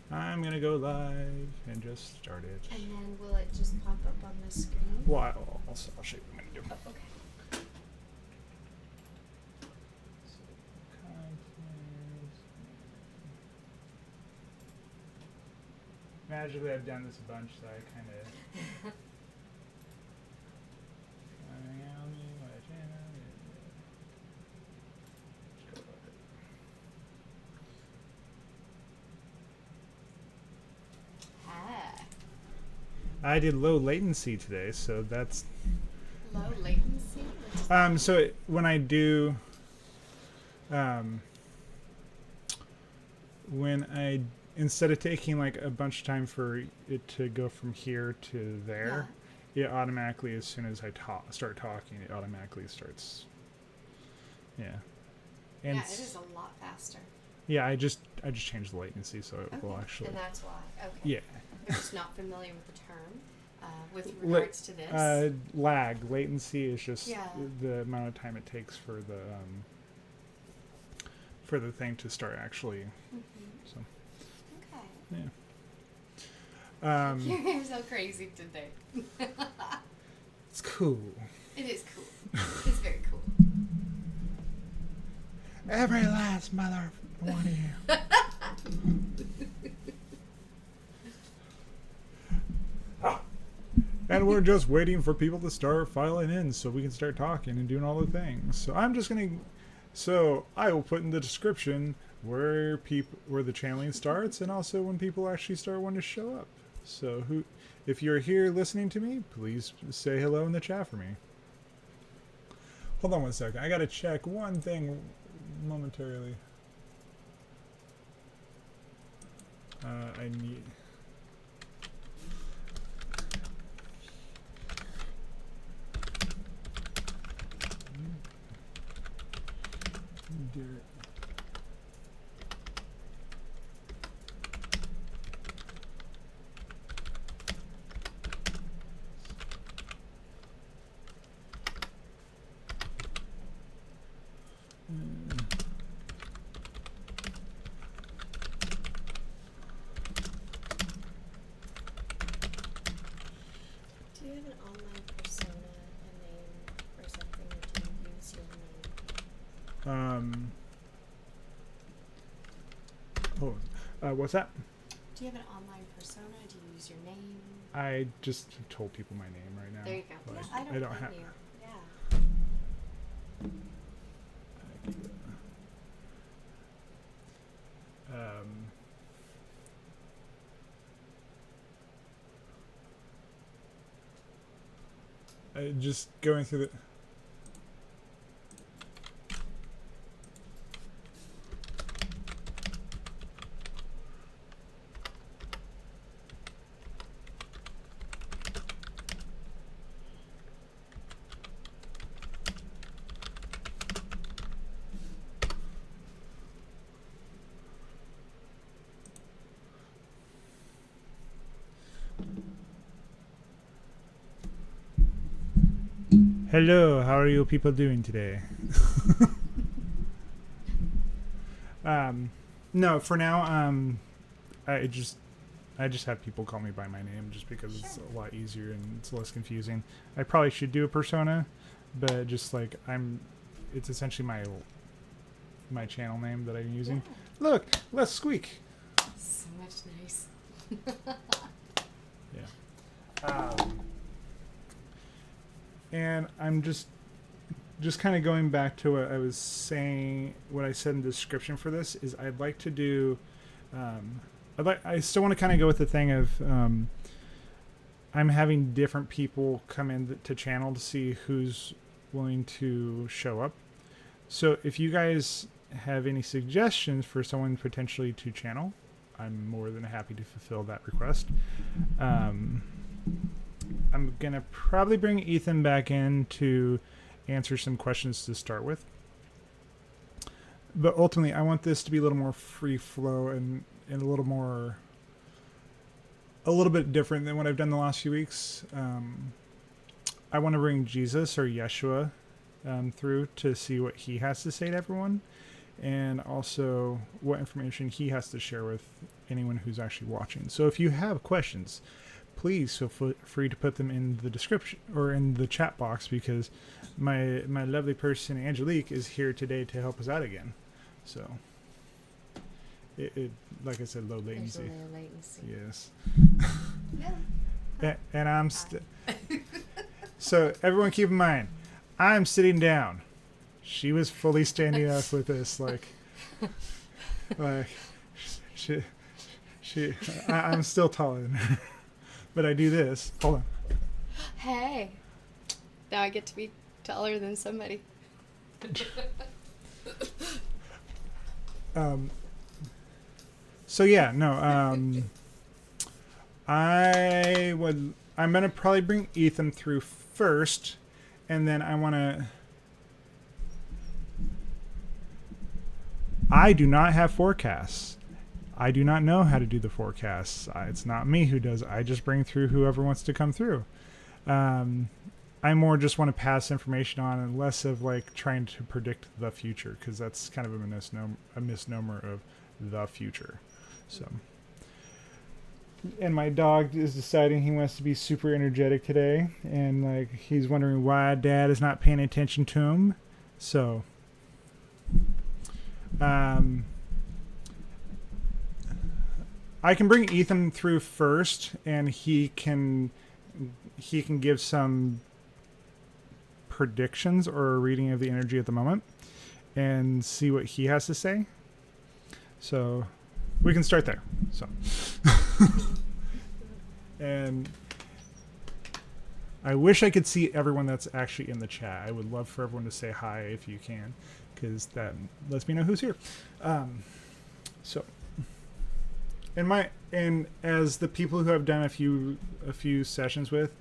I'm gonna go live and just start it. And then will it just pop up on the screen? Well, I'll show you what I'm gonna do. Oh, okay. So, content. Magically, I've done this a bunch, so I kind of. Ah, I did low latency today, so that's low latency? What does so when I do when I instead of taking like a bunch of time for it to go from here to there, it automatically, as soon as I start talking, it automatically starts. Yeah. And yeah, it is a lot faster. yeah, I just changed the latency so it will actually. And that's why. Okay. Yeah. I'm just not familiar with the term. With regards to this. Lag latency is just Yeah. the amount of time it takes for the thing to start actually. So Okay. yeah. Your hair's so crazy today. It's cool. It is cool. It's very cool. Every last mother one of you. And we're just waiting for people to start filing in so we can start talking and doing all the things. So I'm just gonna. So I will put in the description where the channeling starts, and also when people actually start wanting to show up. So if you're here listening to me, please say hello in the chat for me. Hold on one second. I gotta check one thing momentarily. I need. Derek. Do you have an online persona, a name, or something, or do you use your name? What's that? Do you have an online persona? Do you use your name? I just told people my name right now. There you go. But Yeah, I don't blame have. you. Yeah. Just going through the. Hello, how are you people doing today? No, for now, I just have people call me by my name just because it's a lot easier and it's less confusing. I probably should do a persona, but just like it's essentially my channel name that I'm using. Yeah. Look, less squeak. So much nice. Yeah. And I'm just kind of going back to what I was saying, what I said in the description for this is I'd like to do, I still want to kind of go with the thing of, I'm having different people come in to channel to see who's willing to show up. So if you guys have any suggestions for someone potentially to channel, I'm more than happy to fulfill that request. I'm going to probably bring Ethan back in to answer some questions to start with. But ultimately, I want this to be a little more free flow and a little bit different than what I've done the last few weeks. I want to bring Jesus or Yeshua through to see what he has to say to everyone, and also what information he has to share with anyone who's actually watching. So if you have questions, please feel free to put them in the description or in the chat box, because my lovely person Angelique is here today to help us out again. So it like I said, low There's a latency. low latency. Yes. Yeah. And I'm so everyone keep in mind, I'm sitting down. She was fully standing up with this, like I'm still taller than her, but I do this. Hold on. Hey. Now I get to be taller than somebody. So yeah, no. I'm gonna probably bring Ethan through first, and then I do not have forecasts. I do not know how to do the forecasts. It's not me who does. I just bring through whoever wants to come through. I more just want to pass information on, and less of like trying to predict the future, because that's kind of a misnomer of the future. So, and my dog is deciding he wants to be super energetic today, and like he's wondering why Dad is not paying attention to him. So, I can bring Ethan through first, and he can give some predictions or a reading of the energy at the moment and see what he has to say. So we can start there. So and I wish I could see everyone that's actually in the chat. I would love for everyone to say hi if you can, because that lets me know who's here. So and as the people who I've done a few sessions with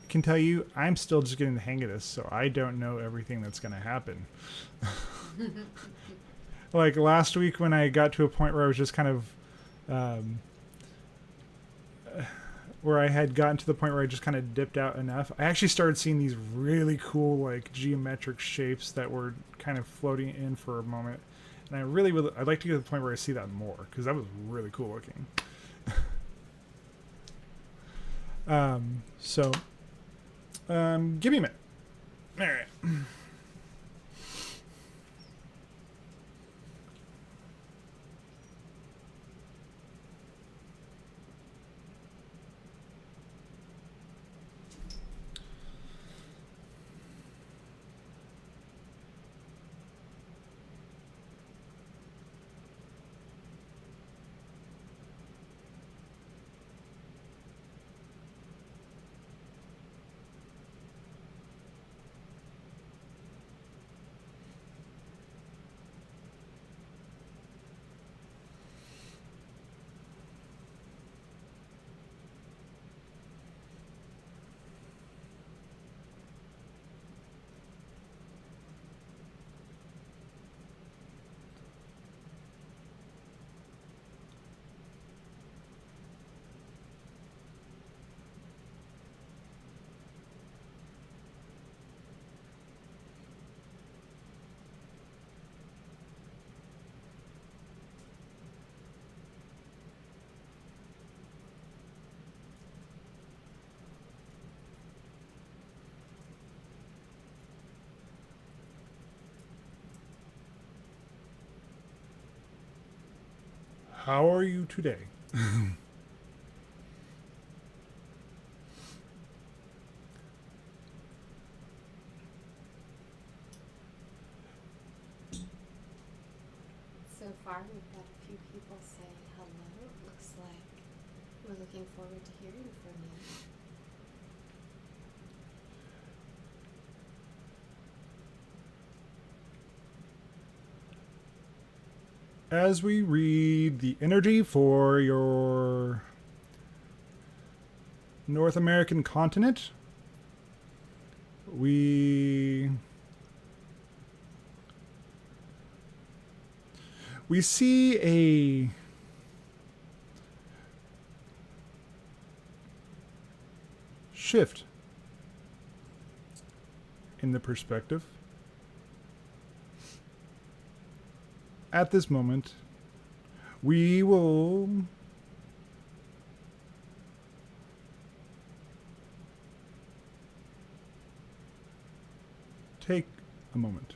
can tell you, I'm still just getting the hang of this, so I don't know everything that's going to happen. Like last week when I got to a point where I was just kind of where I had gotten to the point where I just kind of dipped out enough, I actually started seeing these really cool like geometric shapes that were kind of floating in for a moment. And I'd like to get to the point where I see that more, because that was really cool looking. Give me a minute. All right. How are you today? So far, we've got a few people say hello. It looks like we're looking forward to hearing from you. As we read the energy for your North American continent, we see a shift in the perspective. At this moment, We will take a moment.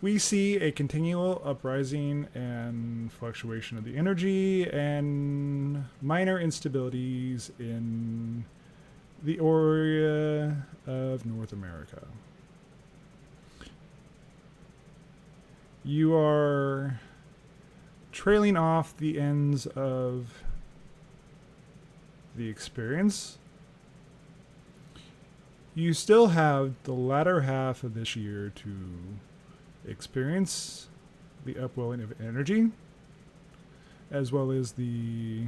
We see a continual uprising and fluctuation of the energy and minor instabilities in the area of North America. You are trailing off the ends of the experience. You still have the latter half of this year to experience the upwelling of energy, as well as the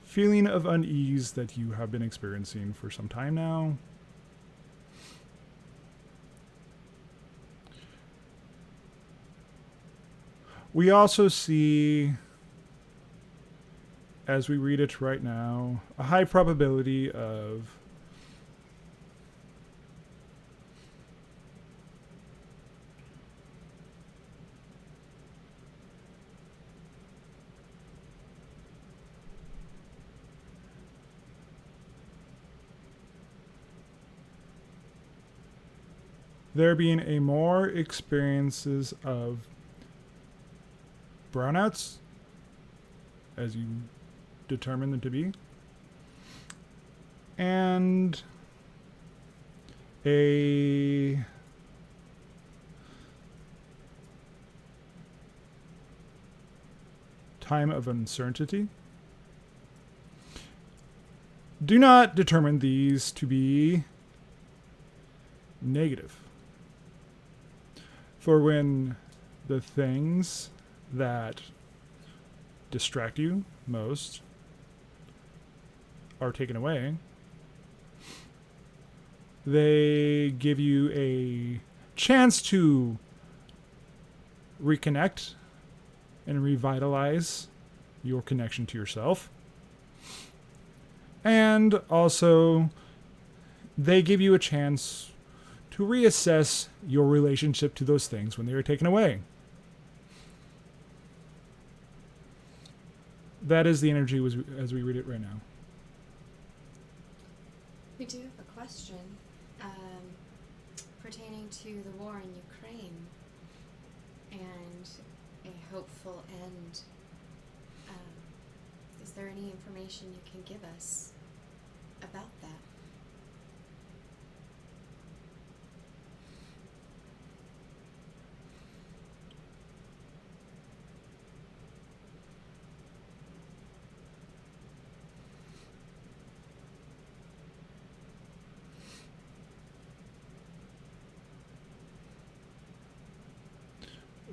feeling of unease that you have been experiencing for some time now. We also see, as we read it right now, a high probability of there being a more experiences of brownouts, as you determine them to be, and a time of uncertainty. Do not determine these to be negative. For when the things that distract you most are taken away, they give you a chance to reconnect and revitalize your connection to yourself. And also, they give you a chance to reassess your relationship to those things when they are taken away. That is the energy as we read it right now. We do have a question pertaining to the war in Ukraine and a hopeful end. Is there any information you can give us about that?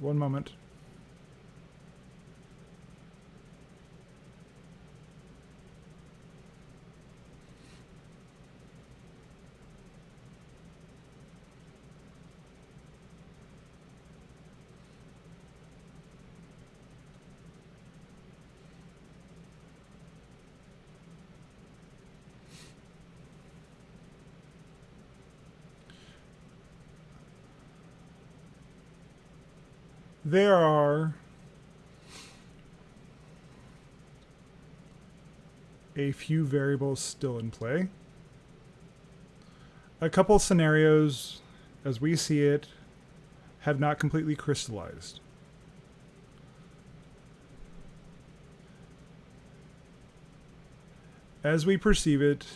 One moment. There are a few variables still in play. A couple scenarios, as we see it, have not completely crystallized. As we perceive it,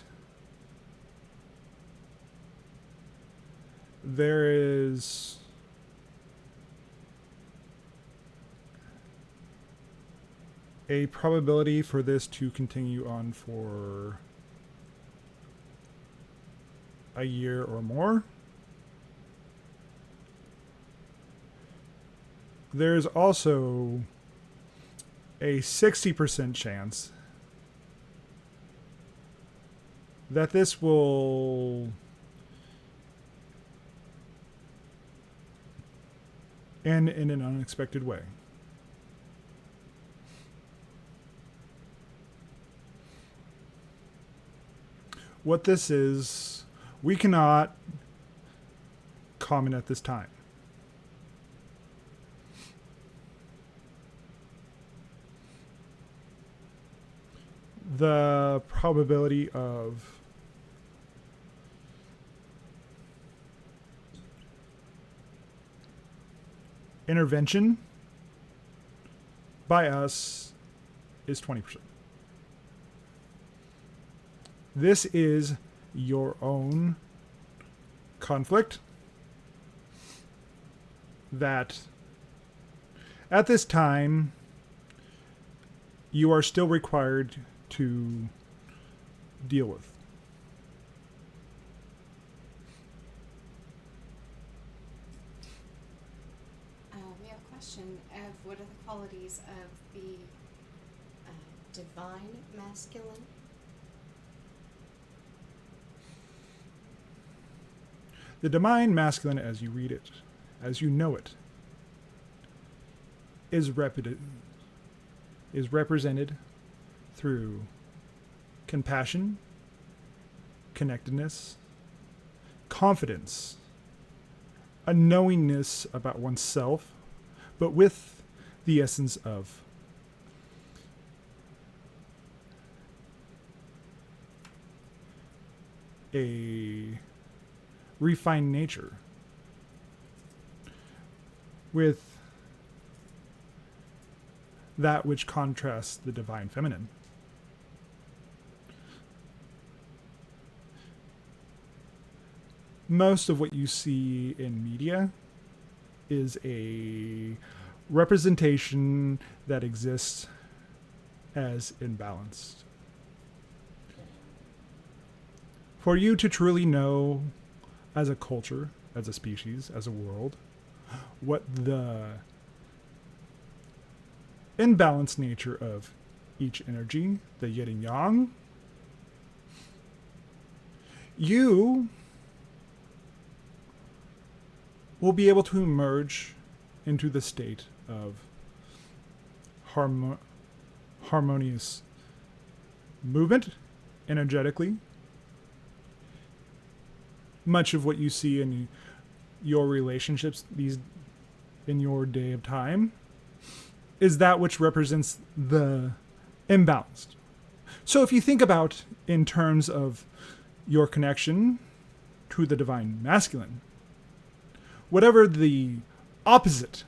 there is a probability for this to continue on for a year or more. There's also a 60% chance that this will and in an unexpected way. What this is, we cannot comment at this time. The probability of intervention by us is 20%. This is your own conflict that at this time you are still required to deal with. We have a question of what are the qualities of the Divine masculine. The divine masculine, as you read it, as you know it, is represented through compassion, connectedness, confidence, a knowingness about oneself, but with the essence of a refined nature, with that which contrasts the divine feminine. Most of what you see in media is a representation that exists as imbalanced. For you to truly know as a culture, as a species, as a world, what the imbalanced nature of each energy, the yin and yang, you will be able to emerge into the state of harmonious movement energetically. Much of what you see in your relationships in your day of time is that which represents the imbalanced. So if you think about in terms of your connection to the divine masculine, whatever the opposite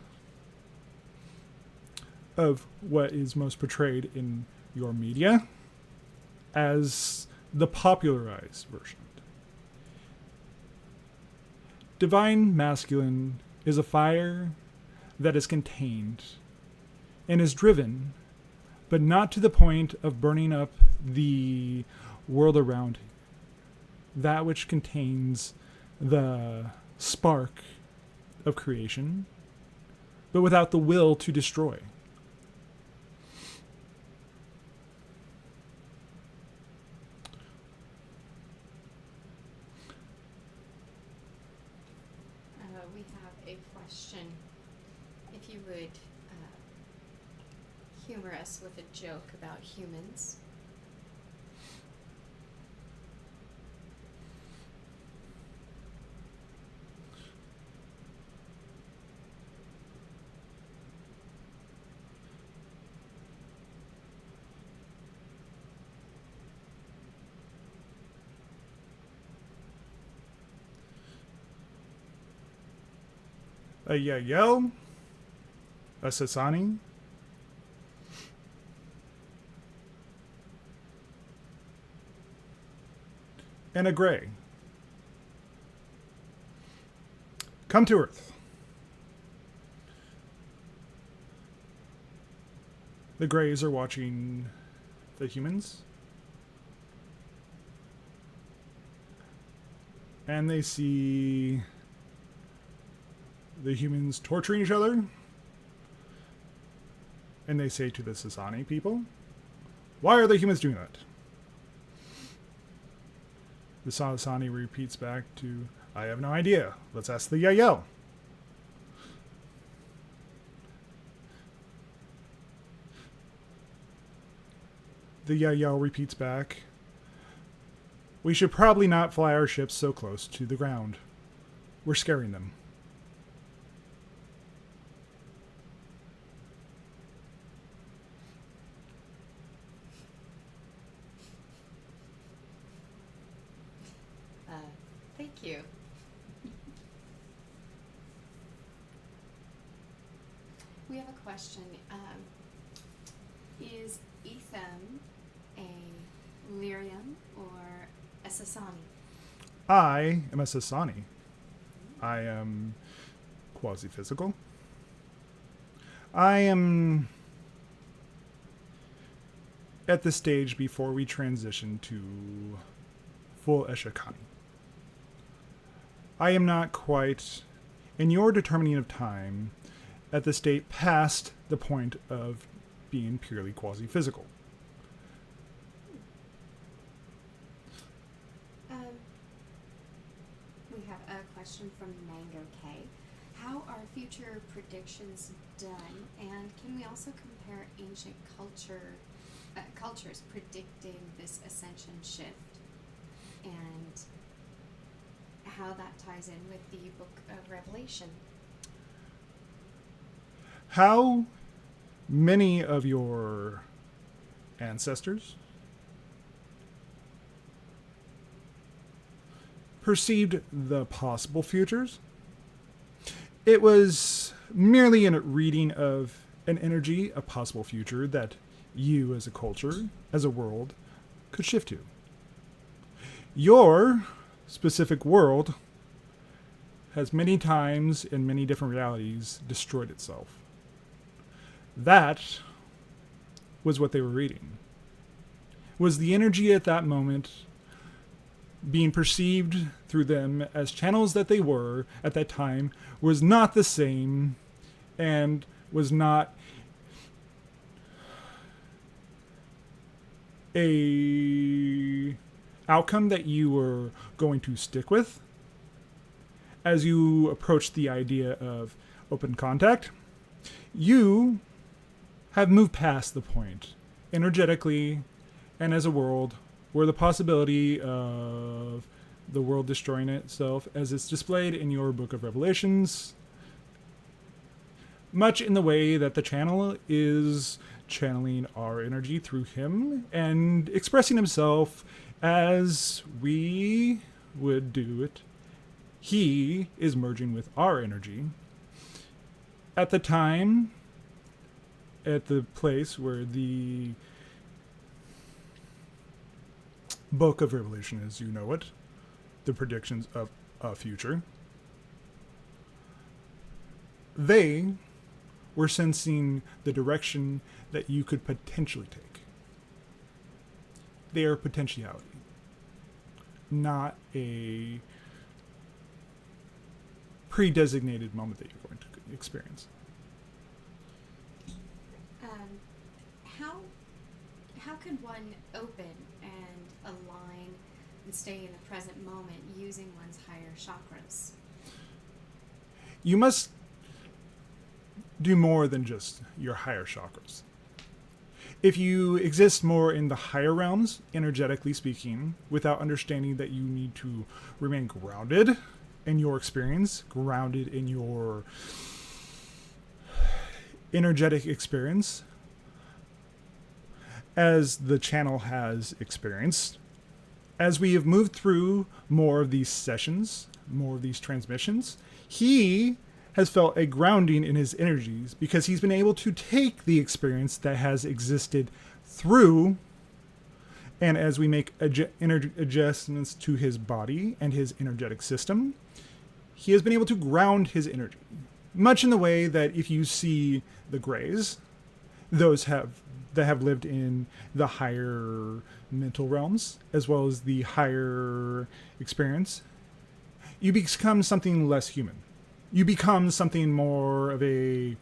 of what is most portrayed in your media as the popularized version. Divine masculine is a fire that is contained and is driven, but not to the point of burning up the world around it. That which contains the spark of creation, but without the will to destroy. we have a question. If you would humor us with a joke about humans. A Yael, a Sasani, and a Gray come to Earth. The Greys are watching the humans, and they see the humans torturing each other, and they say to the Sasani people, "Why are the humans doing that?" The Sasani repeats back to, "I have no idea. Let's ask the Yael." The Yael repeats back. We should probably not fly our ships so close to the ground. We're scaring them. Thank you. We have a question. Is Ethan a lyrium or a Sasani? I am a Sasani. I am quasi-physical. I am at the stage before we transition to full Eshakani. I am not quite, in your determining of time, at the state past the point of being purely quasi-physical. We have a question from Mango K. How are future predictions done, and can we also compare ancient cultures predicting this ascension shift, and how that ties in with the Book of Revelation? How many of your ancestors perceived the possible futures? It was merely a reading of an energy, a possible future that you as a culture, as a world, could shift to. Your specific world has many times in many different realities destroyed itself. That was what they were reading. Was the energy at that moment being perceived through them as channels that they were at that time was not the same and was not a outcome that you were going to stick with as you approach the idea of open contact. You have moved past the point energetically and as a world where the possibility of the world destroying itself as it's displayed in your Book of Revelations, much in the way that the channel is channeling our energy through him and expressing himself as we would do it. He is merging with our energy. At the time, at the place where the Book of Revelation, as you know it, the predictions of a future, they were sensing the direction that you could potentially take. They are potentiality, not a pre-designated moment that you're going to experience. How could one open and align and stay in the present moment using one's higher chakras? You must do more than just your higher chakras. If you exist more in the higher realms, energetically speaking, without understanding that you need to remain grounded in your experience, grounded in your energetic experience, as the channel has experienced, as we have moved through more of these sessions, more of these transmissions, he has felt a grounding in his energies because he's been able to take the experience that has existed through, and as we make adjustments to his body and his energetic system, he has been able to ground his energy. Much in the way that if you see the Greys, those that have lived in the higher mental realms, as well as the higher experience, you become something less human. You become something more of a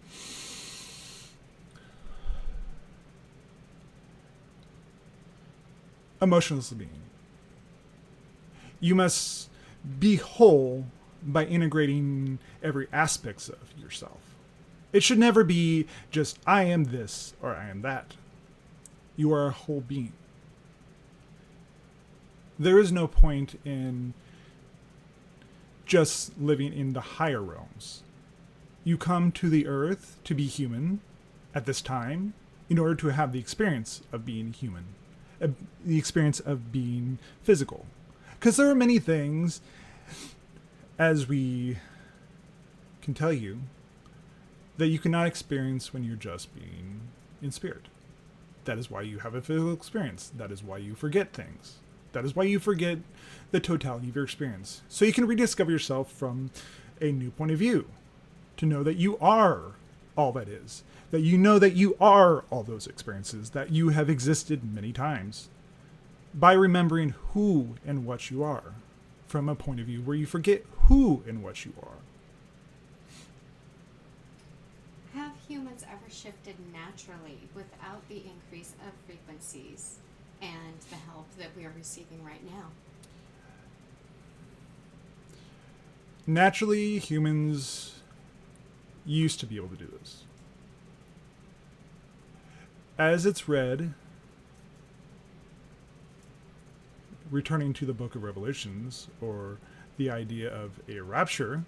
emotionless being. You must be whole by integrating every aspect of yourself. It should never be just, I am this or I am that. You are a whole being. There is no point in just living in the higher realms. You come to the earth to be human at this time in order to have the experience of being human, the experience of being physical. Because there are many things, as we can tell you, that you cannot experience when you're just being in spirit. That is why you have a physical experience. That is why you forget things. That is why you forget the totality of your experience. So you can rediscover yourself from a new point of view, to know that you are all that is, that you know that you are all those experiences, that you have existed many times, by remembering who and what you are, from a point of view where you forget who and what you are. Have humans ever shifted naturally without the increase of frequencies and the help that we are receiving right now? Naturally, humans used to be able to do this. As it's read, returning to the Book of Revelations, or the idea of a rapture,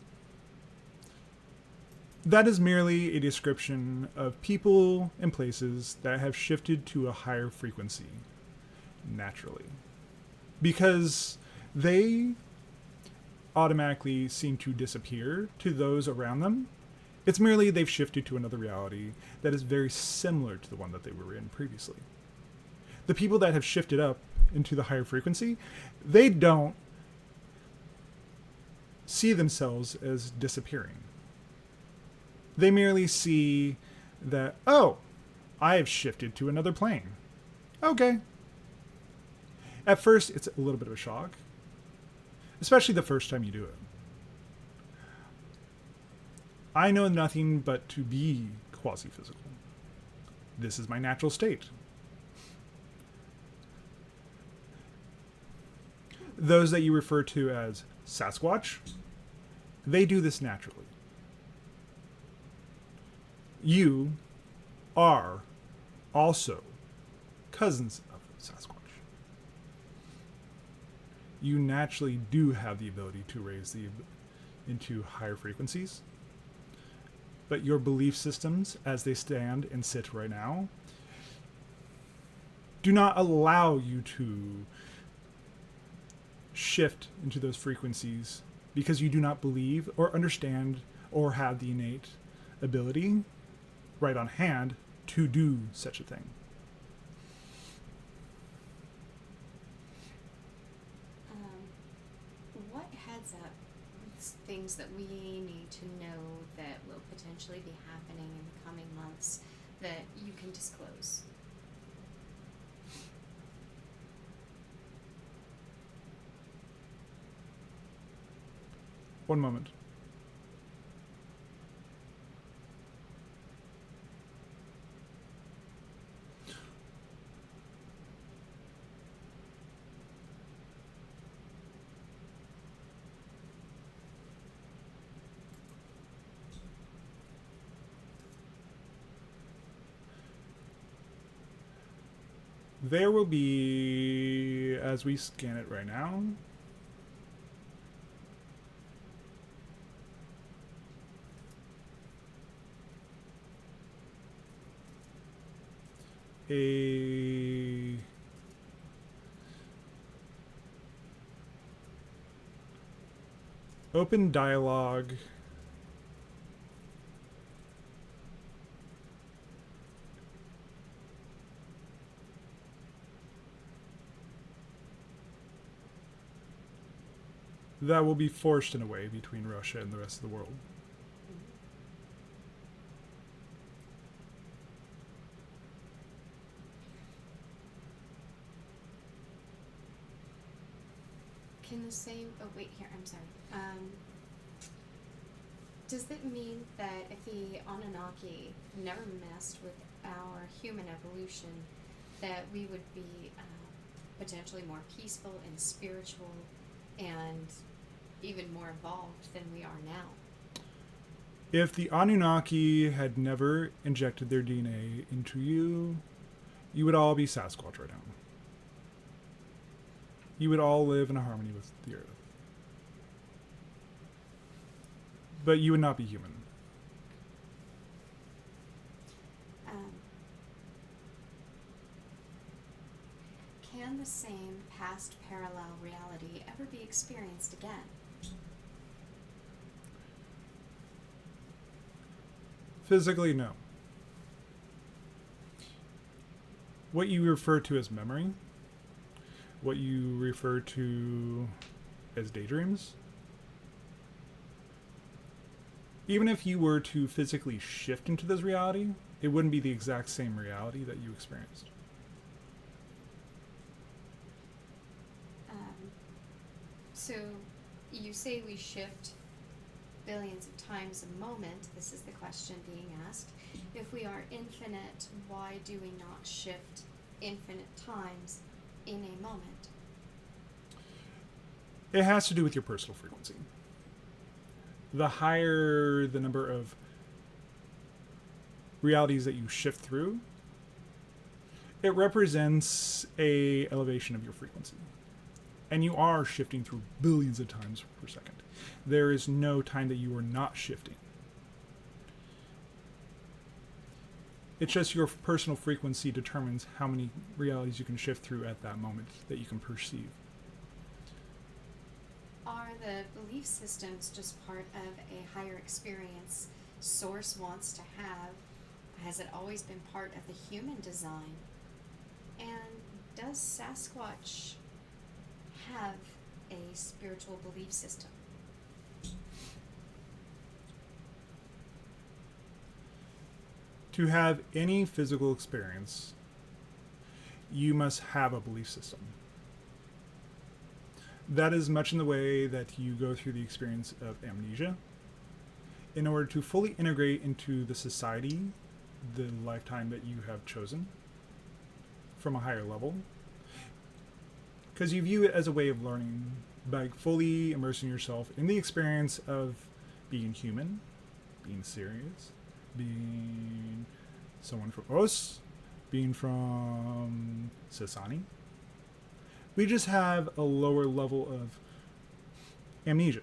that is merely a description of people and places that have shifted to a higher frequency naturally. Because they automatically seem to disappear to those around them. It's merely they've shifted to another reality that is very similar to the one that they were in previously. The people that have shifted up into the higher frequency, they don't see themselves as disappearing. They merely see that, oh, I have shifted to another plane. Okay. At first, it's a little bit of a shock, especially the first time you do it. I know nothing but to be quasi-physical. This is my natural state. Those that you refer to as Sasquatch, they do this naturally. You are also cousins of Sasquatch. You naturally do have the ability to raise into higher frequencies, but your belief systems, as they stand and sit right now, do not allow you to shift into those frequencies because you do not believe or understand or have the innate ability right on hand to do such a thing. What heads up things that we need to know that will potentially be happening in the coming months that you can disclose? One moment. There will be, as we scan it right now, a open dialogue that will be forced in a way between Russia and the rest of the world. Can the same, oh wait, here, I'm sorry. Does that mean that if the Anunnaki never messed with our human evolution, that we would be potentially more peaceful and spiritual and even more evolved than we are now? If the Anunnaki had never injected their DNA into you, you would all be Sasquatch right now. You would all live in harmony with the earth. But you would not be human. Um, can the same past parallel reality ever be experienced again? Physically, no. What you refer to as memory, what you refer to as daydreams, even if you were to physically shift into this reality, it wouldn't be the exact same reality that you experienced. So you say we shift billions of times a moment. This is the question being asked. If we are infinite, why do we not shift infinite times in a moment? It has to do with your personal frequency. The higher the number of realities that you shift through, it represents a elevation of your frequency. And you are shifting through billions of times per second. There is no time that you are not shifting. It's just your personal frequency determines how many realities you can shift through at that moment that you can perceive. Are the belief systems just part of a higher experience Source wants to have? Has it always been part of the human design? And does Sasquatch have a spiritual belief system? To have any physical experience, you must have a belief system. That is much in the way that you go through the experience of amnesia. In order to fully integrate into the society, the lifetime that you have chosen from a higher level, because you view it as a way of learning by fully immersing yourself in the experience of being human, being serious, being someone from Os, being from Sasani. We just have a lower level of amnesia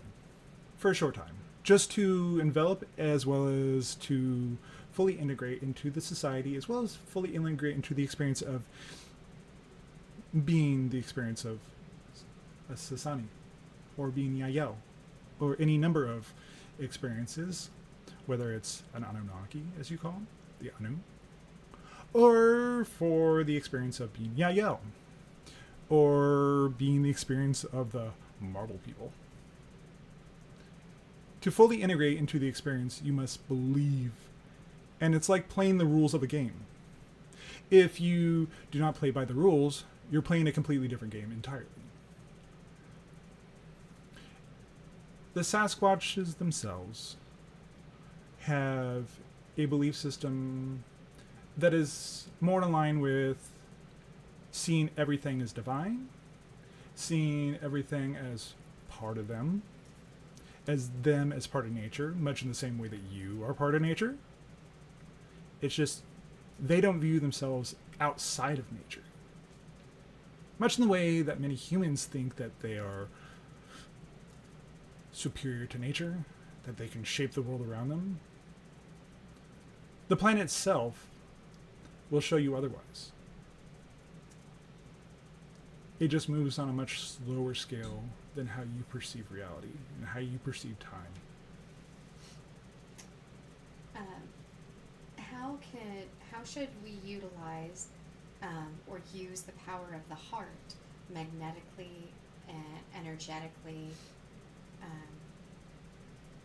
for a short time, just to envelop as well as to fully integrate into the society, as well as fully integrate into the experience of being the experience of a Sasani, or being Yael, or any number of experiences, whether it's an Anunnaki, as you call them, the Anu, or for the experience of being Yael, or being the experience of the Marble people. To fully integrate into the experience, you must believe. And it's like playing the rules of a game. If you do not play by the rules, you're playing a completely different game entirely. The Sasquatches themselves have a belief system that is more in line with seeing everything as divine, seeing everything as part of them as part of nature, much in the same way that you are part of nature. It's just they don't view themselves outside of nature. Much in the way that many humans think that they are superior to nature, that they can shape the world around them. The planet itself will show you otherwise. It just moves on a much slower scale than how you perceive reality and how you perceive time. How should we utilize or use the power of the heart magnetically and energetically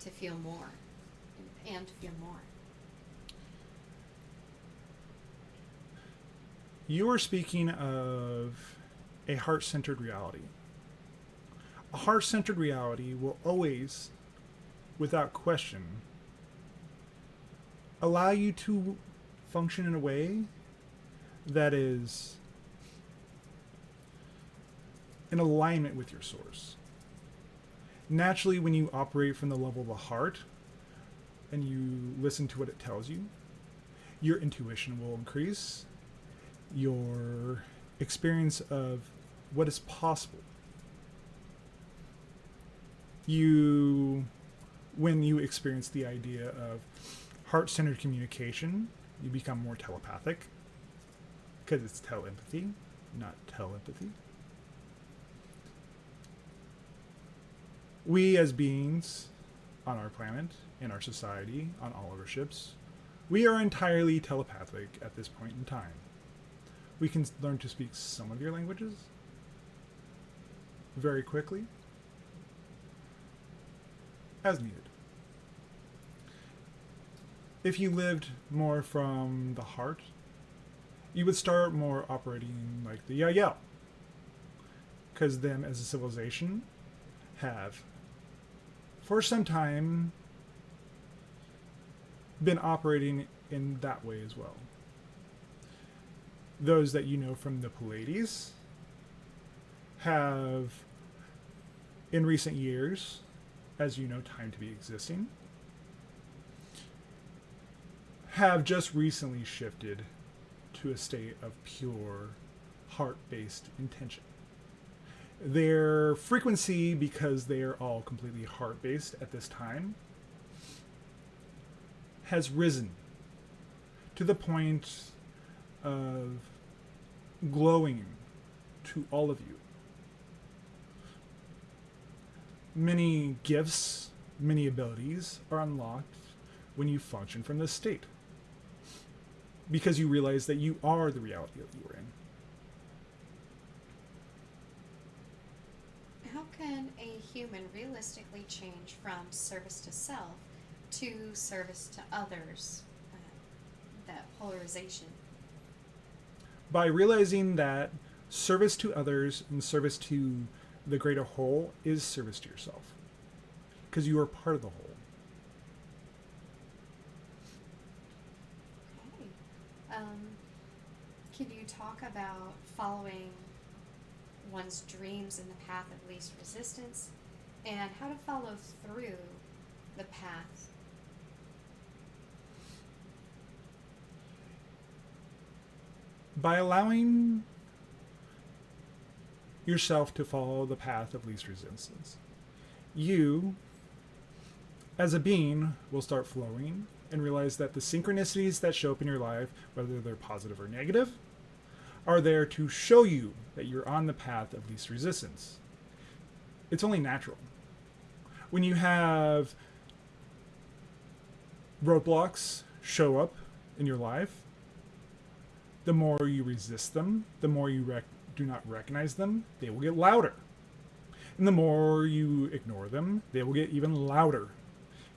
to feel more and feel more? You are speaking of a heart-centered reality. A heart-centered reality will always, without question, allow you to function in a way that is in alignment with your source. Naturally, when you operate from the level of the heart and you listen to what it tells you, your intuition will increase your experience of what is possible. When you experience the idea of heart-centered communication, you become more telepathic, because it's telepathy, not telepathy. We as beings on our planet, in our society, on all of our ships, we are entirely telepathic at this point in time. We can learn to speak some of your languages very quickly, as needed. If you lived more from the heart, you would start more operating like the Yael. Because them as a civilization have, for some time, been operating in that way as well. Those that you know from the Pleiades have, in recent years, as you know time to be existing, have just recently shifted to a state of pure heart-based intention. Their frequency, because they are all completely heart-based at this time, has risen to the point of glowing to all of you. Many gifts, many abilities are unlocked when you function from this state, because you realize that you are the reality that you are in. How can a human realistically change from service to self to service to others? That polarization. By realizing that service to others and service to the greater whole is service to yourself, because you are part of the whole. Okay. Can you talk about following one's dreams in the path of least resistance, and how to follow through the path? By allowing yourself to follow the path of least resistance, you, as a being, will start flowing and realize that the synchronicities that show up in your life, whether they're positive or negative, are there to show you that you're on the path of least resistance. It's only natural. When you have roadblocks show up in your life, the more you resist them, the more you do not recognize them, they will get louder. And the more you ignore them, they will get even louder.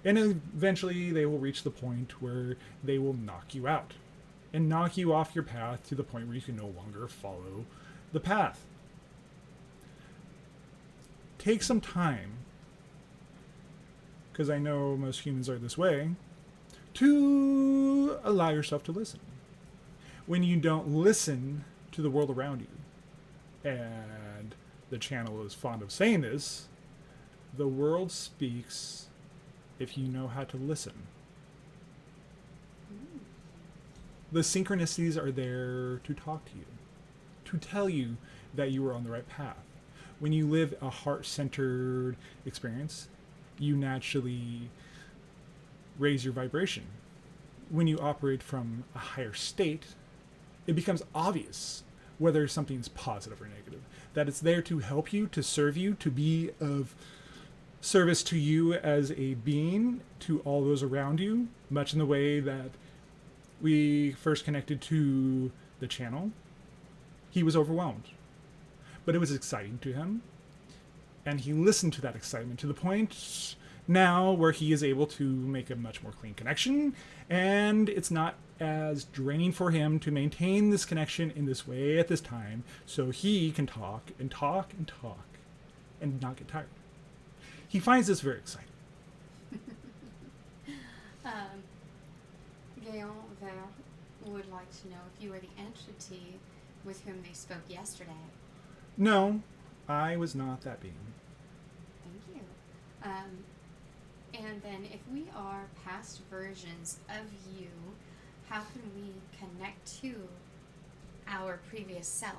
And eventually they will reach the point where they will knock you out and knock you off your path to the point where you can no longer follow the path. Take some time, because I know most humans are this way, to allow yourself to listen. When you don't listen to the world around you, and the channel is fond of saying this, the world speaks if you know how to listen. The synchronicities are there to talk to you, to tell you that you are on the right path. When you live a heart-centered experience, you naturally raise your vibration. When you operate from a higher state, it becomes obvious whether something's positive or negative, that it's there to help you, to serve you, to be of service to you as a being, to all those around you, much in the way that we first connected to the channel. He was overwhelmed, but it was exciting to him, and he listened to that excitement to the point now where he is able to make a much more clean connection, and it's not as draining for him to maintain this connection in this way at this time, so he can talk and talk and talk and not get tired. He finds this very exciting. Gail Ver would like to know if you were the entity with whom they spoke yesterday. No, I was not that being. Thank you. And then if we are past versions of you, how can we connect to our previous self.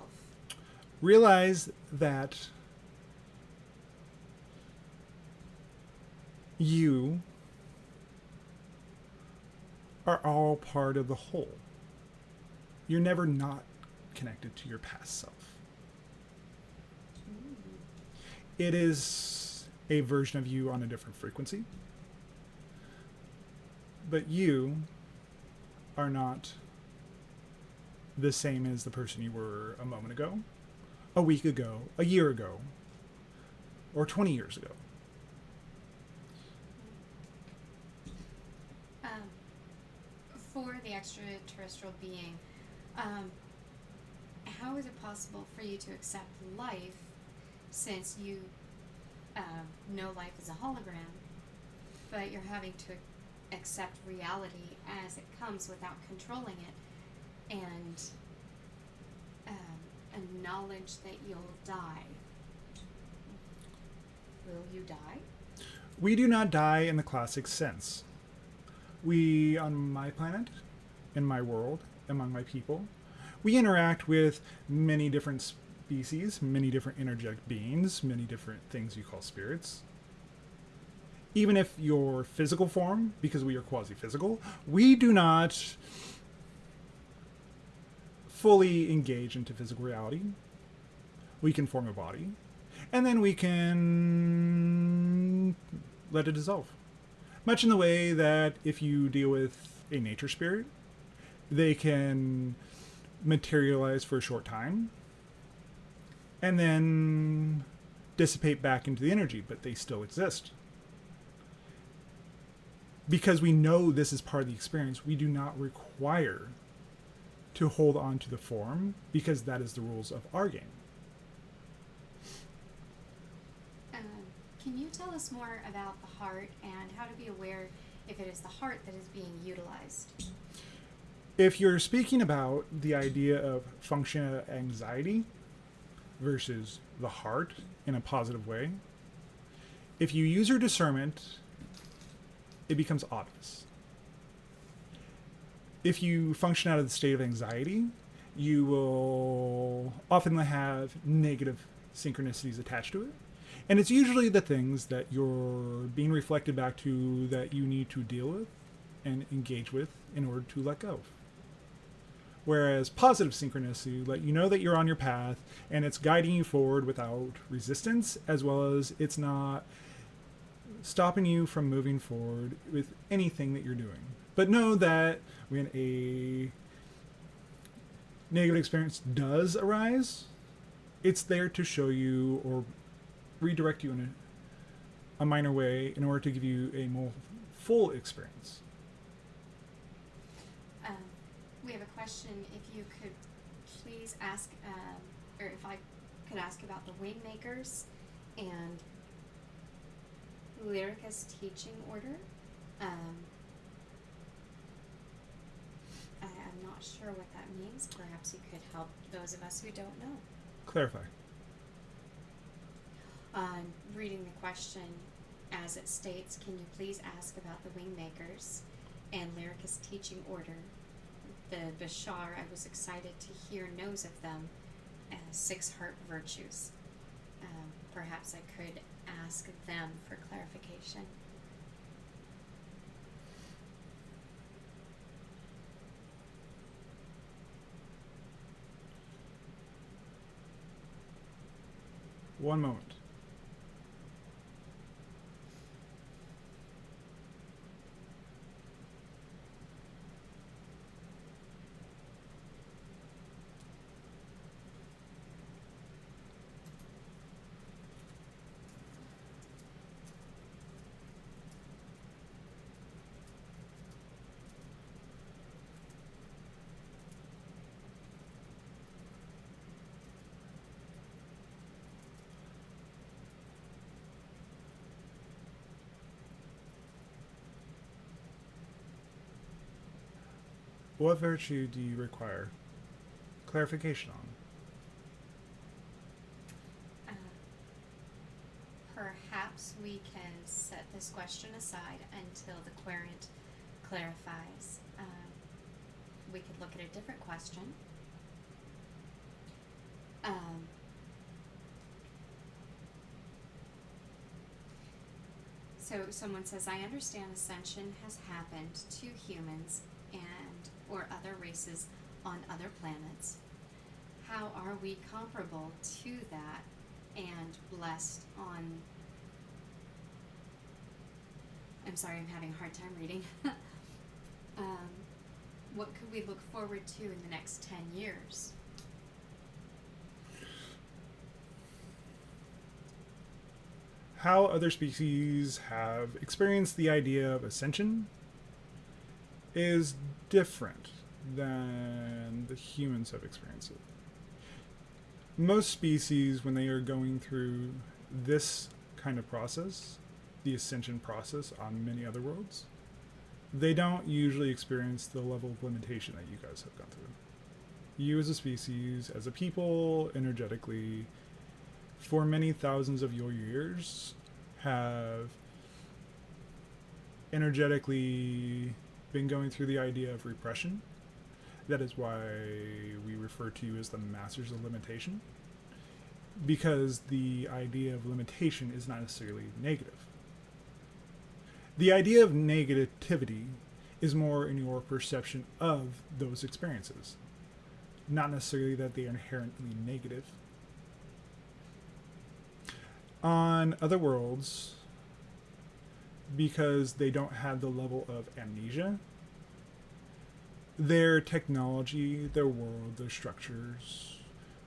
Realize that you are all part of the whole. You're never not connected to your past self. It is a version of you on a different frequency. But you are not the same as the person you were a moment ago, a week ago, a year ago, or 20 years ago. For the extraterrestrial being, how is it possible for you to accept life since you know life is a hologram, but you're having to accept reality as it comes without controlling it, and a knowledge that you'll die? Will you die? We do not die in the classic sense. We, on my planet, in my world, among my people, we interact with many different species, many different energetic beings, many different things you call spirits. Even if your physical form, because we are quasi-physical, we do not fully engage into physical reality. We can form a body, and then we can let it dissolve. Much in the way that if you deal with a nature spirit, they can materialize for a short time and then dissipate back into the energy, but they still exist. Because we know this is part of the experience, we do not require to hold on to the form, because that is the rules of our game. Can you tell us more about the heart and how to be aware if it is the heart that is being utilized? If you're speaking about the idea of functional anxiety versus the heart in a positive way, if you use your discernment, it becomes obvious. If you function out of the state of anxiety, you will often have negative synchronicities attached to it. And it's usually the things that you're being reflected back to that you need to deal with and engage with in order to let go. Whereas positive synchronicity let you know that you're on your path and it's guiding you forward without resistance, as well as it's not stopping you from moving forward with anything that you're doing. But know that when a negative experience does arise, it's there to show you or redirect you in a minor way in order to give you a more full experience. We have a question. If you could please ask, or if I could ask about the Wingmakers and Lyricus teaching order. I'm not sure what that means. Perhaps you could help those of us who don't know. Clarify. Reading the question as it states, can you please ask about the Wingmakers and Lyricus teaching order? The Bashar, I was excited to hear, knows of them as 6 heart virtues. Perhaps I could ask them for clarification. One moment. What virtue do you require clarification on? Perhaps we can set this question aside until the querent clarifies. We could look at a different question. Um, so someone says, I understand ascension has happened to humans and or other races on other planets. How are we comparable to that and blessed on... I'm sorry, I'm having a hard time reading. What could we look forward to in the next 10 years? How other species have experienced the idea of ascension is different than the humans have experienced it. Most species, when they are going through this kind of process, the ascension process on many other worlds, they don't usually experience the level of limitation that you guys have gone through. You as a species, as a people, energetically, for many thousands of your years, have energetically been going through the idea of repression. That is why we refer to you as the masters of limitation, because the idea of limitation is not necessarily negative. The idea of negativity is more in your perception of those experiences, not necessarily that they are inherently negative. On other worlds, because they don't have the level of amnesia, their technology, their world, their structures,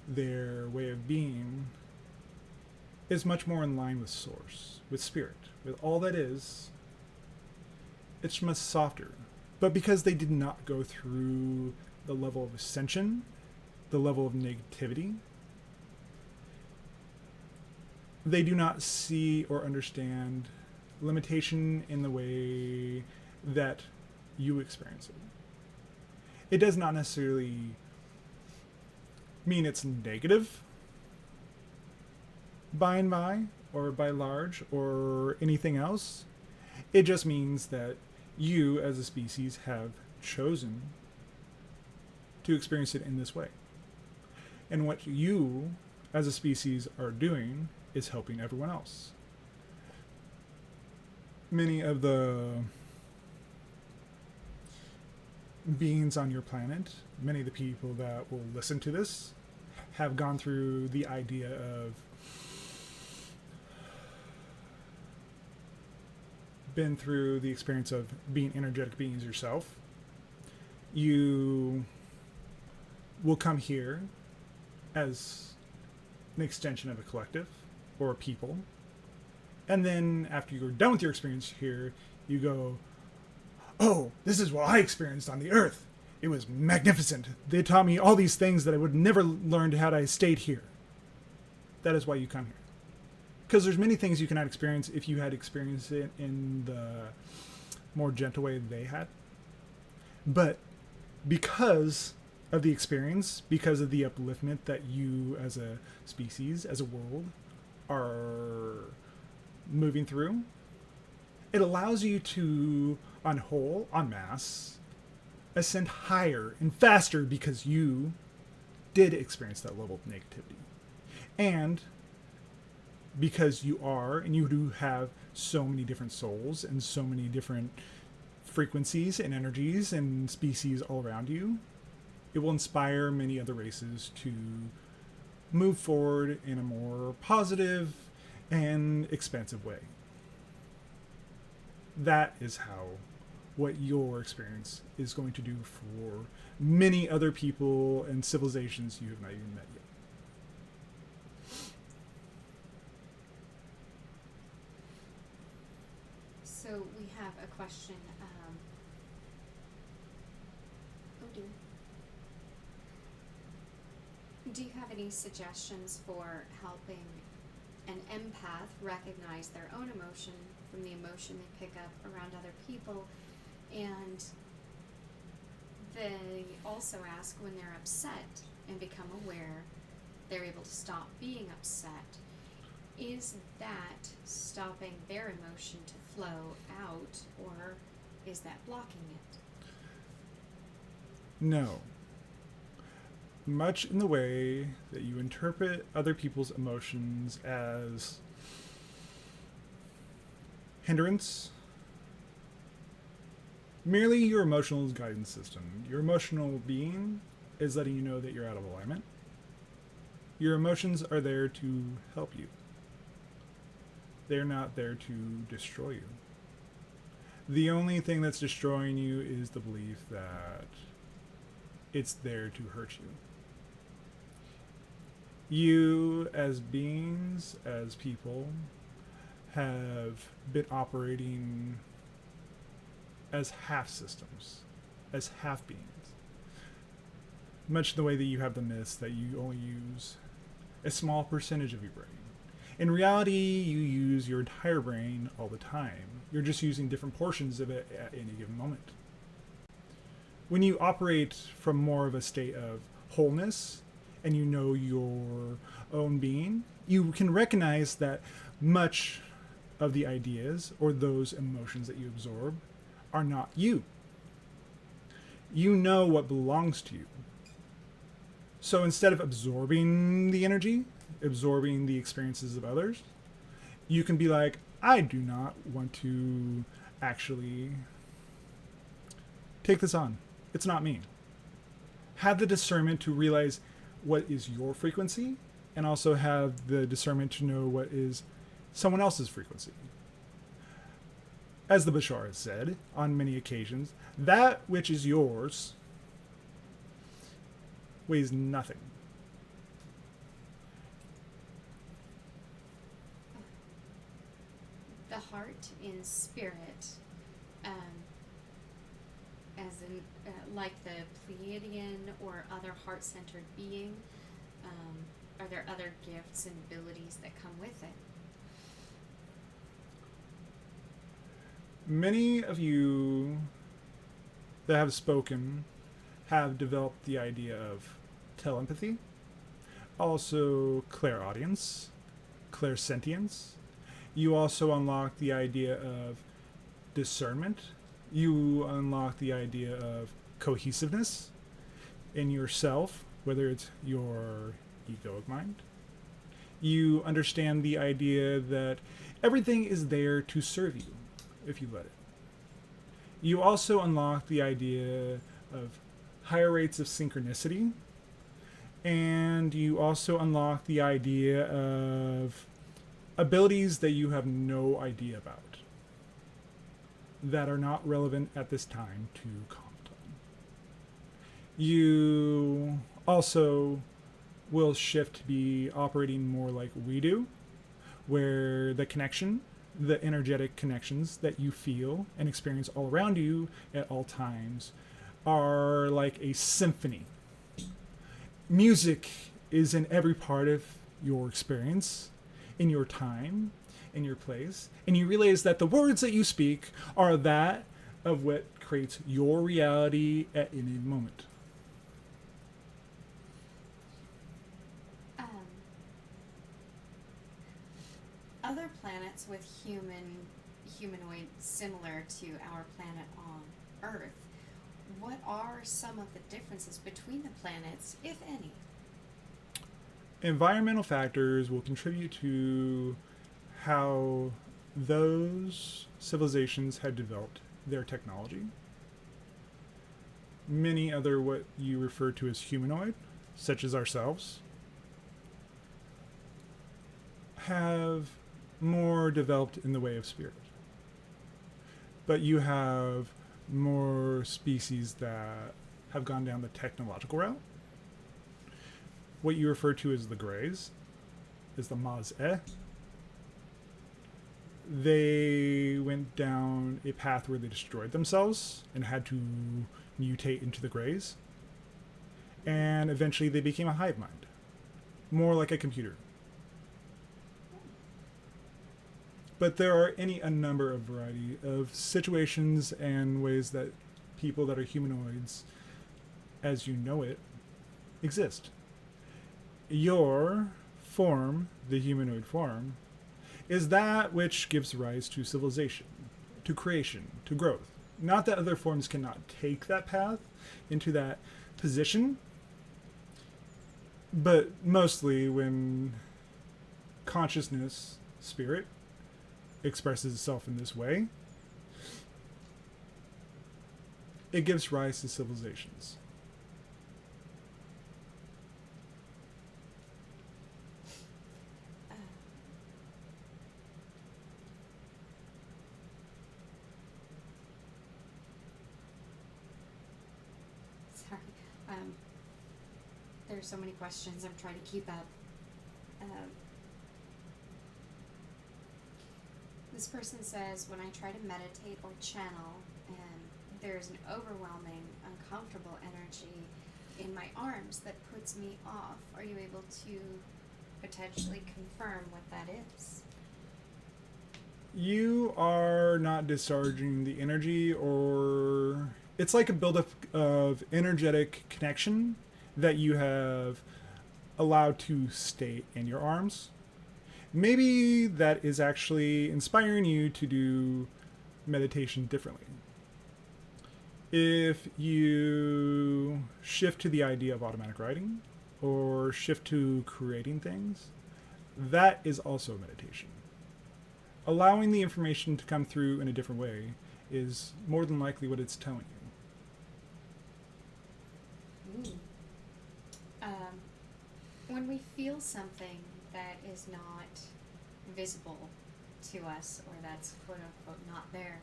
their way of being is much more in line with source, with spirit, with all that is. It's much softer. But because they did not go through the level of ascension, the level of negativity, they do not see or understand limitation in the way that you experience it. It does not necessarily mean it's negative by and by, or by large, or anything else. It just means that you as a species have chosen to experience it in this way. And what you as a species are doing is helping everyone else. Many of the beings on your planet, many of the people that will listen to this, have gone through the idea of been through the experience of being energetic beings yourself. You will come here as an extension of a collective or a people, and then after you're done with your experience here, you go, oh, this is what I experienced on the earth. It was magnificent. They taught me all these things that I would never learned had I stayed here. That is why you come here. Because there's many things you cannot experience if you had experienced it in the more gentle way they had. But because of the experience, because of the upliftment that you as a species, as a world, are moving through, it allows you to, on whole, en masse, ascend higher and faster because you did experience that level of negativity. And because you are, and you do have so many different souls and so many different frequencies and energies and species all around you, it will inspire many other races to move forward in a more positive and expansive way. That is how what your experience is going to do for many other people and civilizations you have not even met yet. So we have a question. Oh dear. Do you have any suggestions for helping an empath recognize their own emotion from the emotion they pick up around other people? And they also ask, when they're upset and become aware, they're able to stop being upset. Is that stopping their emotion to flow out, or is that blocking it? No. much in the way that you interpret other people's emotions as hindrance, merely your emotional guidance system. Your emotional being is letting you know that you're out of alignment. Your emotions are there to help you. They're not there to destroy you. The only thing that's destroying you is the belief that it's there to hurt you. You, as beings, as people, have been operating as half systems, as half beings. Much the way that you have the myths that you only use a small percentage of your brain. In reality, you use your entire brain all the time. You're just using different portions of it at any given moment. When you operate from more of a state of wholeness and you know your own being, you can recognize that much of the ideas or those emotions that you absorb are not you. You know what belongs to you. So instead of absorbing the energy, absorbing the experiences of others, you can be like, I do not want to actually take this on. It's not me. Have the discernment to realize what is your frequency, and also have the discernment to know what is someone else's frequency. As the Bashar has said on many occasions, that which is yours weighs nothing. The heart in spirit, as in like the Pleiadian or other heart-centered being, are there other gifts and abilities that come with it? Many of you that have spoken have developed the idea of telepathy, also clairaudience, clairsentience. You also unlock the idea of discernment. You unlock the idea of cohesiveness in yourself, whether it's your egoic mind. You understand the idea that everything is there to serve you if you let it. You also unlock the idea of higher rates of synchronicity, and you also unlock the idea of abilities that you have no idea about, that are not relevant at this time to comment on. You also will shift to be operating more like we do, where the connection, the energetic connections that you feel and experience all around you at all times are like a symphony. Music is in every part of your experience, in your time, in your place, and you realize that the words that you speak are that of what creates your reality at any moment. Other planets with humanoid similar to our planet on Earth, what are some of the differences between the planets, if any? Environmental factors will contribute to how those civilizations had developed their technology. Many other what you refer to as humanoid, such as ourselves, have more developed in the way of spirit. But you have more species that have gone down the technological route. What you refer to as the Greys is the Maz-E. They went down a path where they destroyed themselves and had to mutate into the Greys. And eventually they became a hive mind. More like a computer. But there are a number of variety of situations and ways that people that are humanoids, as you know it, exist. Your form, the humanoid form, is that which gives rise to civilization, to creation, to growth. Not that other forms cannot take that path into that position. but mostly when consciousness, spirit, expresses itself in this way, it gives rise to civilizations. Uh, sorry. There's so many questions. I'm trying to keep up. This person says, when I try to meditate or channel, and there's an overwhelming, uncomfortable energy in my arms that puts me off. Are you able to potentially confirm what that is? You are not discharging the energy, or it's like a buildup of energetic connection that you have allowed to stay in your arms. Maybe that is actually inspiring you to do meditation differently. If you shift to the idea of automatic writing or shift to creating things, that is also meditation. Allowing the information to come through in a different way is more than likely what it's telling you. When we feel something that is not visible to us, or that's quote unquote not there,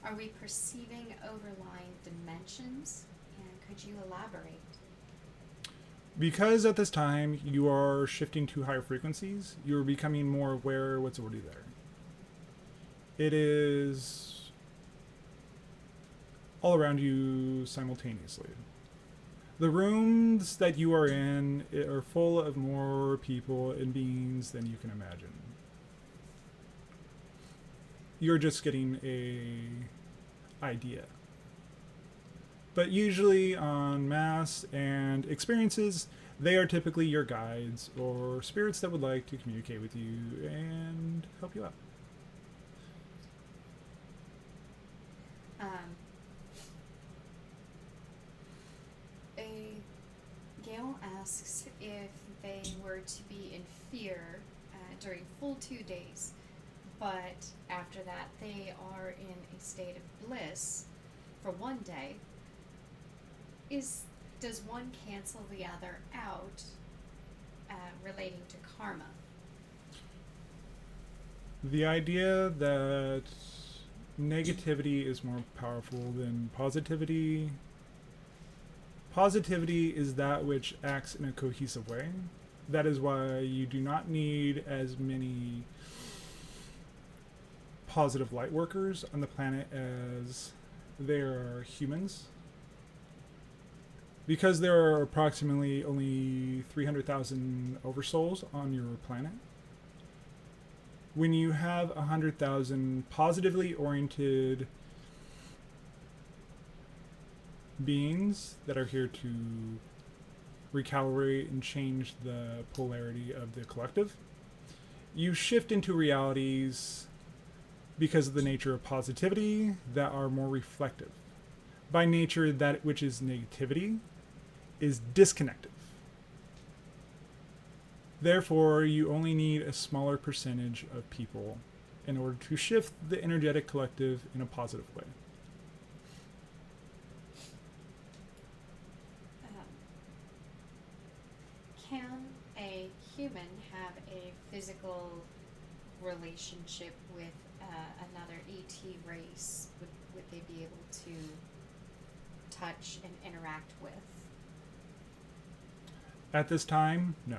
are we perceiving overlying dimensions? And could you elaborate? Because at this time you are shifting to higher frequencies, you're becoming more aware of what's already there. It is all around you simultaneously. The rooms that you are in are full of more people and beings than you can imagine. You're just getting a idea. But usually on mass and experiences, they are typically your guides or spirits that would like to communicate with you and help you out. Gail asks if they were to be in fear during full 2 days, but after that they are in a state of bliss for 1 day. Does one cancel the other out relating to karma? The idea that negativity is more powerful than positivity. Positivity is that which acts in a cohesive way. That is why you do not need as many positive light workers on the planet as there are humans. Because there are approximately only 300,000 oversouls on your planet, when you have 100,000 positively oriented beings that are here to recalibrate and change the polarity of the collective, you shift into realities because of the nature of positivity that are more reflective. By nature, that which is negativity is disconnected. Therefore, you only need a smaller percentage of people in order to shift the energetic collective in a positive way. Can a human have a physical relationship with another ET race? Would they be able to touch and interact with? At this time, no.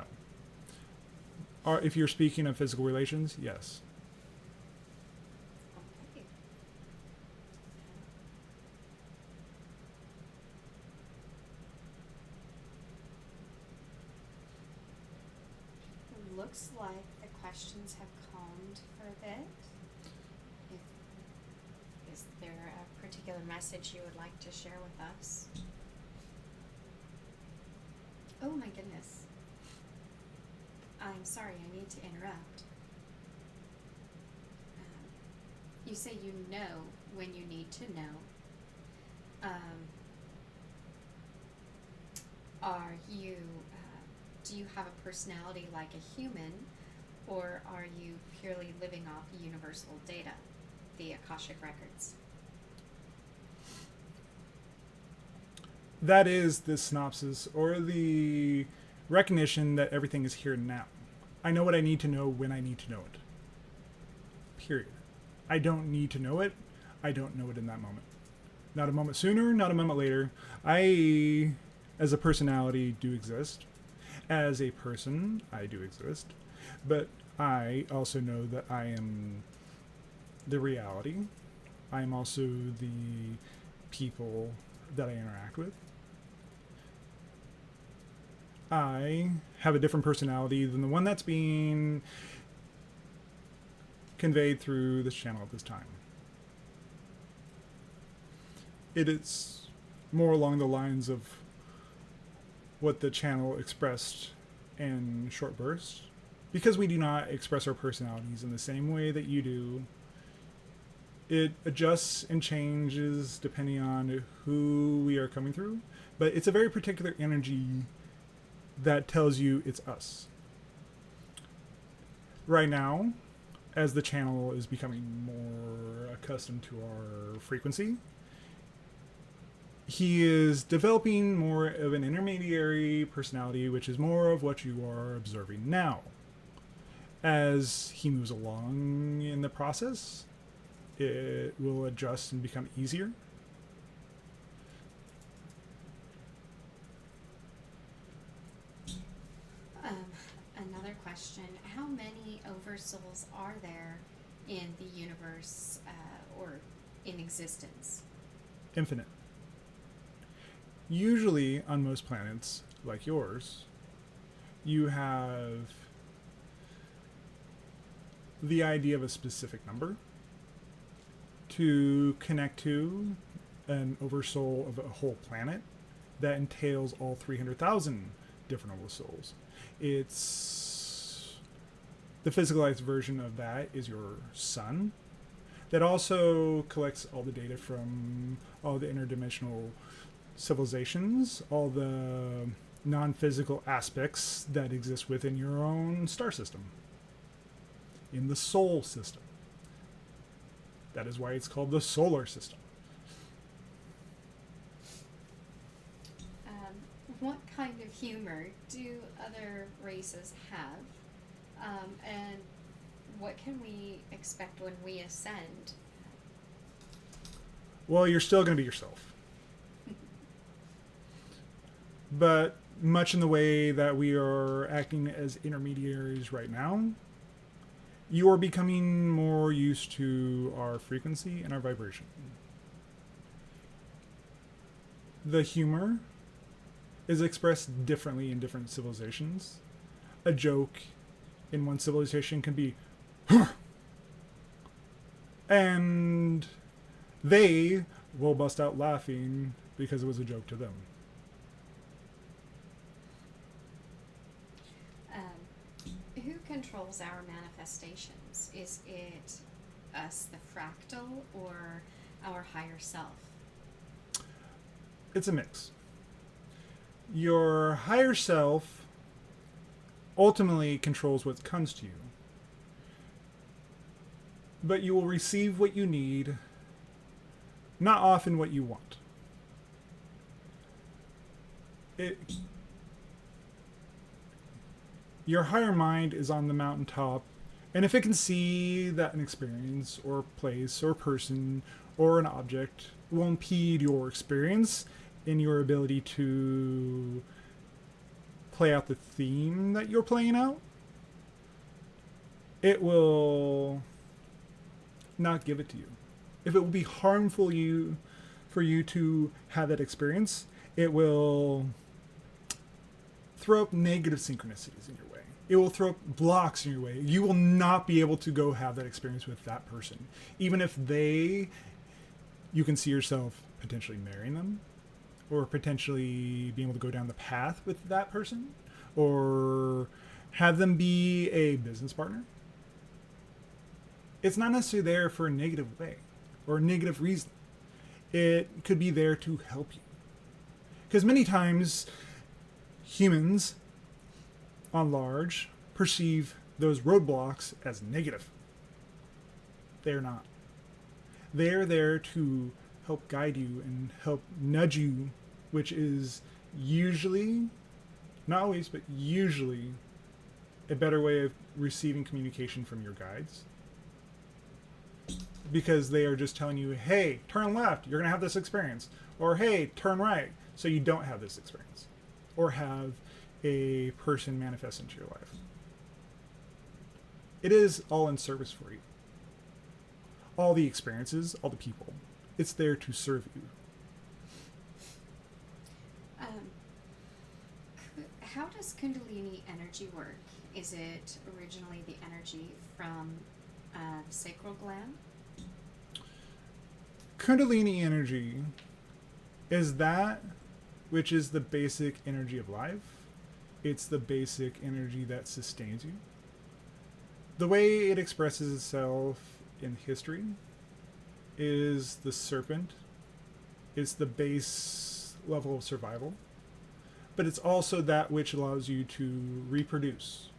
Or if you're speaking of physical relations, yes. Okay. Looks like the questions have calmed for a bit. Is there a particular message you would like to share with us? Oh my goodness. I'm sorry, I need to interrupt. You say you know when you need to know. Are you do you have a personality like a human, or are you purely living off universal data, the Akashic records? That is the synopsis, or the recognition that everything is here now. I know what I need to know when I need to know it. Period. I don't need to know it. I don't know it in that moment. Not a moment sooner, not a moment later. I, as a personality, do exist. As a person, I do exist. But I also know that I am the reality. I am also the people that I interact with. I have a different personality than the one that's being conveyed through this channel at this time. It is more along the lines of what the channel expressed in short bursts. Because we do not express our personalities in the same way that you do, it adjusts and changes depending on who we are coming through. But it's a very particular energy that tells you it's us. Right now, as the channel is becoming more accustomed to our frequency, he is developing more of an intermediary personality, which is more of what you are observing now. As he moves along in the process, it will adjust and become easier. Another question: how many oversouls are there in the universe, or in existence? Infinite. Usually, on most planets, like yours, you have the idea of a specific number to connect to an oversoul of a whole planet that entails all 300,000 different oversouls. It's the physicalized version of that is your sun, that also collects all the data from all the interdimensional civilizations, all the non-physical aspects that exist within your own star system, in the solar system. That is why it's called the solar system. What kind of humor do other races have? And what can we expect when we ascend? Well, you're still going to be yourself. But much in the way that we are acting as intermediaries right now, you are becoming more used to our frequency and our vibration. The humor is expressed differently in different civilizations. A joke in one civilization can be, and they will bust out laughing because it was a joke to them. Who controls our manifestations? Is it us, the fractal, or our higher self? It's a mix. Your higher self ultimately controls what comes to you. But you will receive what you need, not often what you want. Your higher mind is on the mountaintop, and if it can see that an experience or place or person or an object will impede your experience in your ability to play out the theme that you're playing out, it will not give it to you. If it will be harmful for you to have that experience, it will throw up negative synchronicities in your way. It will throw up blocks in your way. You will not be able to go have that experience with that person. Even if you can see yourself potentially marrying them, or potentially being able to go down the path with that person, or have them be a business partner. It's not necessarily there for a negative way or a negative reason. It could be there to help you. Because many times humans on large, perceive those roadblocks as negative. They're not. They're there to help guide you and help nudge you, which is usually, not always, but usually a better way of receiving communication from your guides. Because they are just telling you, hey, turn left, you're going to have this experience. Or hey, turn right, so you don't have this experience. Or have a person manifest into your life. It is all in service for you. All the experiences, all the people. It's there to serve you. How does Kundalini energy work? Is it originally the energy from the sacral gland? Kundalini energy is that which is the basic energy of life. It's the basic energy that sustains you. The way it expresses itself in history is the serpent. It's the base level of survival. But it's also that which allows you to reproduce,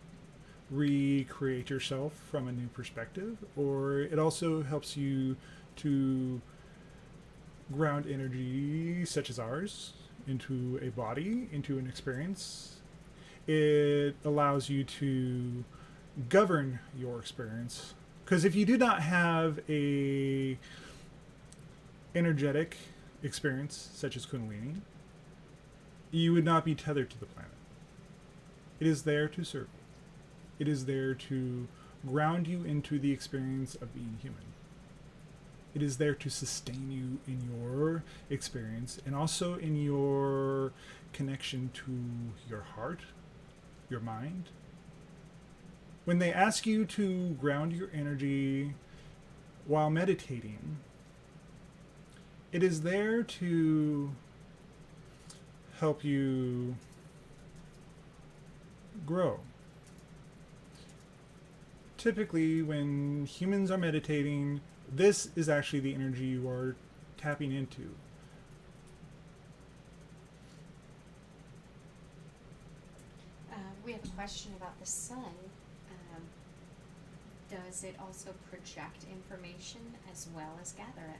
recreate yourself from a new perspective, or it also helps you to ground energy such as ours into a body, into an experience. It allows you to govern your experience, because if you do not have a energetic experience such as Kundalini, you would not be tethered to the planet. It is there to serve you. It is there to ground you into the experience of being human. It is there to sustain you in your experience and also in your connection to your heart, your mind. When they ask you to ground your energy while meditating, it is there to help you grow. Typically, when humans are meditating, this is actually the energy you are tapping into. We have a question about the sun. Does it also project information as well as gather it?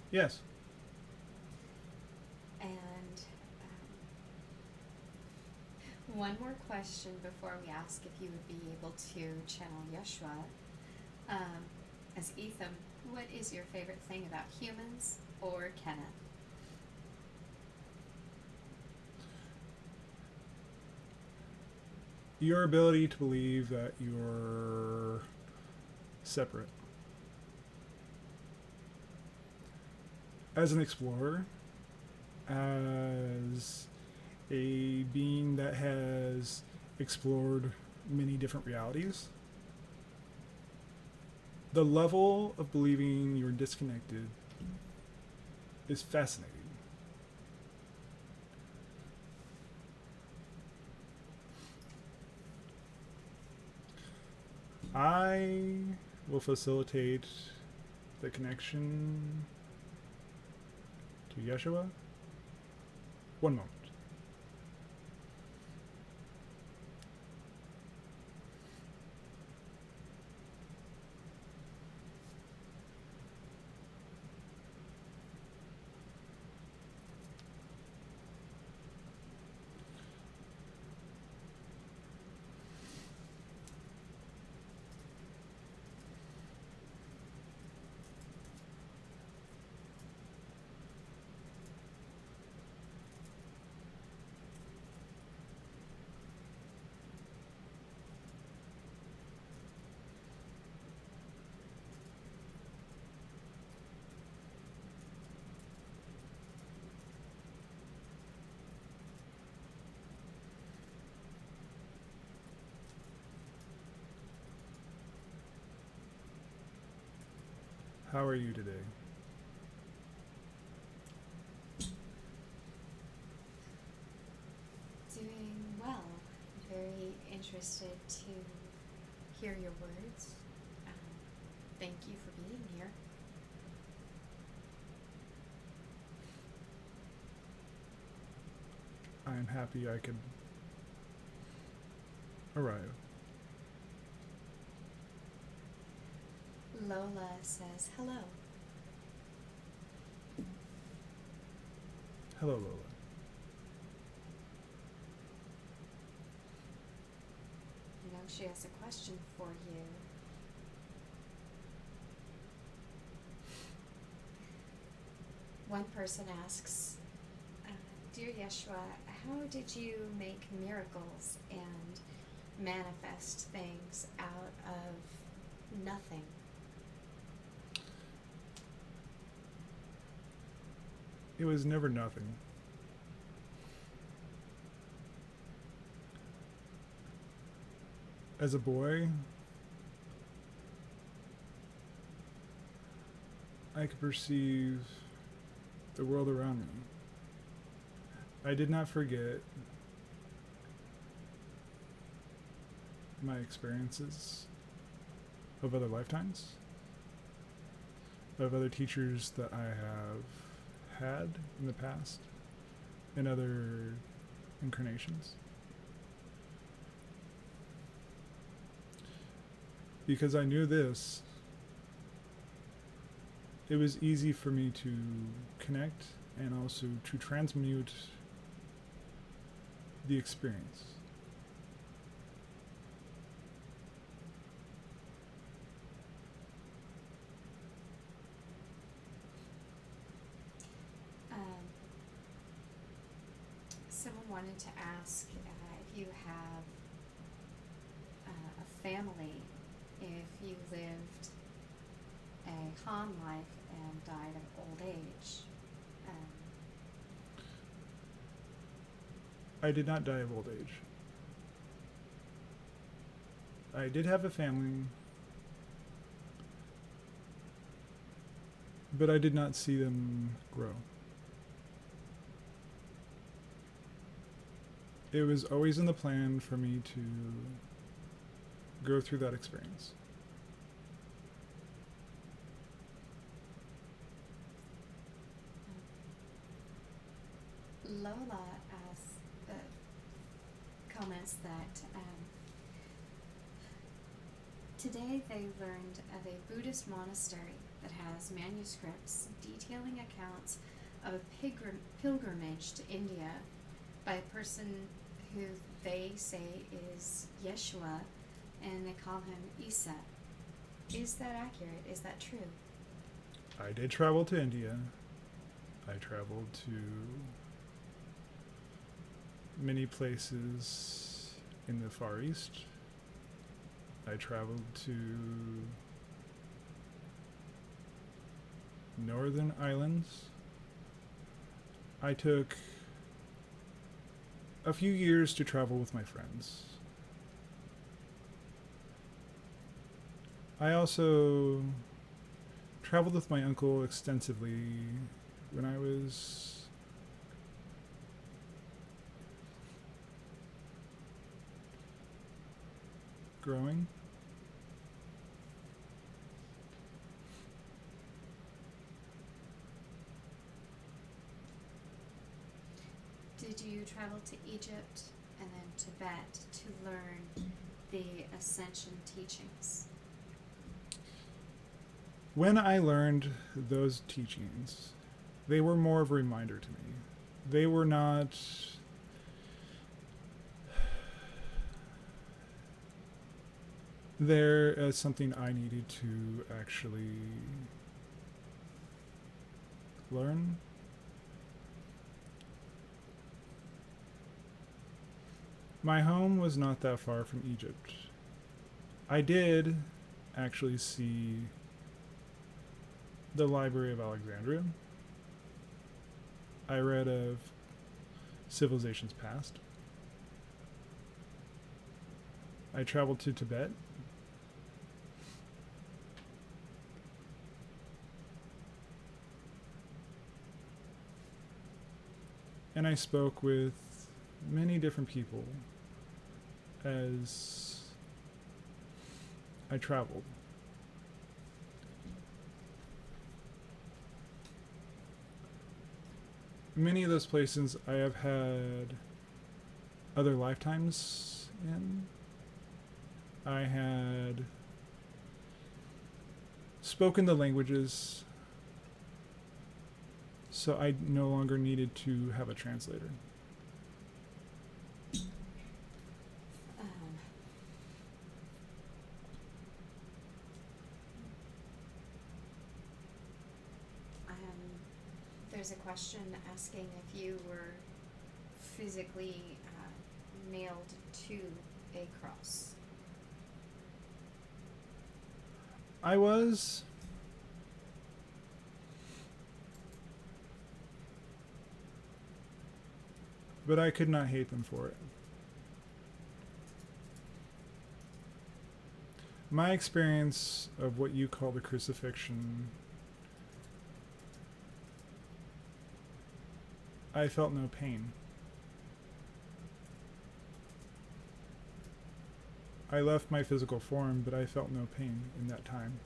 Yes. And one more question before we ask if you would be able to channel Yeshua. As Etham, what is your favorite thing about humans or Kenneth? Your ability to believe that you're separate. As an explorer, as a being that has explored many different realities, the level of believing you're disconnected is fascinating. I will facilitate the connection to Yeshua. One moment. How are you today? Doing well. Very interested to hear your words. Thank you for being here. I am happy I could arrive. Lola says hello. Hello, Lola. You know, she has a question for you. One person asks, Dear Yeshua, how did you make miracles and manifest things out of nothing? It was never nothing. As a boy, I could perceive the world around me. I did not forget my experiences of other lifetimes, of other teachers that I have had in the past, in other incarnations. Because I knew this, it was easy for me to connect and also to transmute the experience. Someone wanted to ask if you have a family, if you lived a Han life and died of old age. I did not die of old age. I did have a family, but I did not see them grow. It was always in the plan for me to go through that experience. Lola comments that today they learned of a Buddhist monastery that has manuscripts detailing accounts of a pilgrimage to India by a person who they say is Yeshua, and they call him Isa. Is that accurate? Is that true? I did travel to India. I traveled to many places in the Far East. I traveled to Northern Islands. I took a few years to travel with my friends. I also traveled with my uncle extensively when I was growing. Did you travel to Egypt and then Tibet to learn the Ascension teachings? When I learned those teachings, they were more of a reminder to me. They were not there as something I needed to actually learn. My home was not that far from Egypt. I did actually see the Library of Alexandria. I read of civilizations past. I traveled to Tibet. And I spoke with many different people as I traveled. Many of those places I have had other lifetimes in. I had spoken the languages, so I no longer needed to have a translator. Um, there's a question asking if you were physically nailed to a cross. I was. But I could not hate them for it. My experience of what you call the crucifixion, I felt no pain. I left my physical form, but I felt no pain in that time.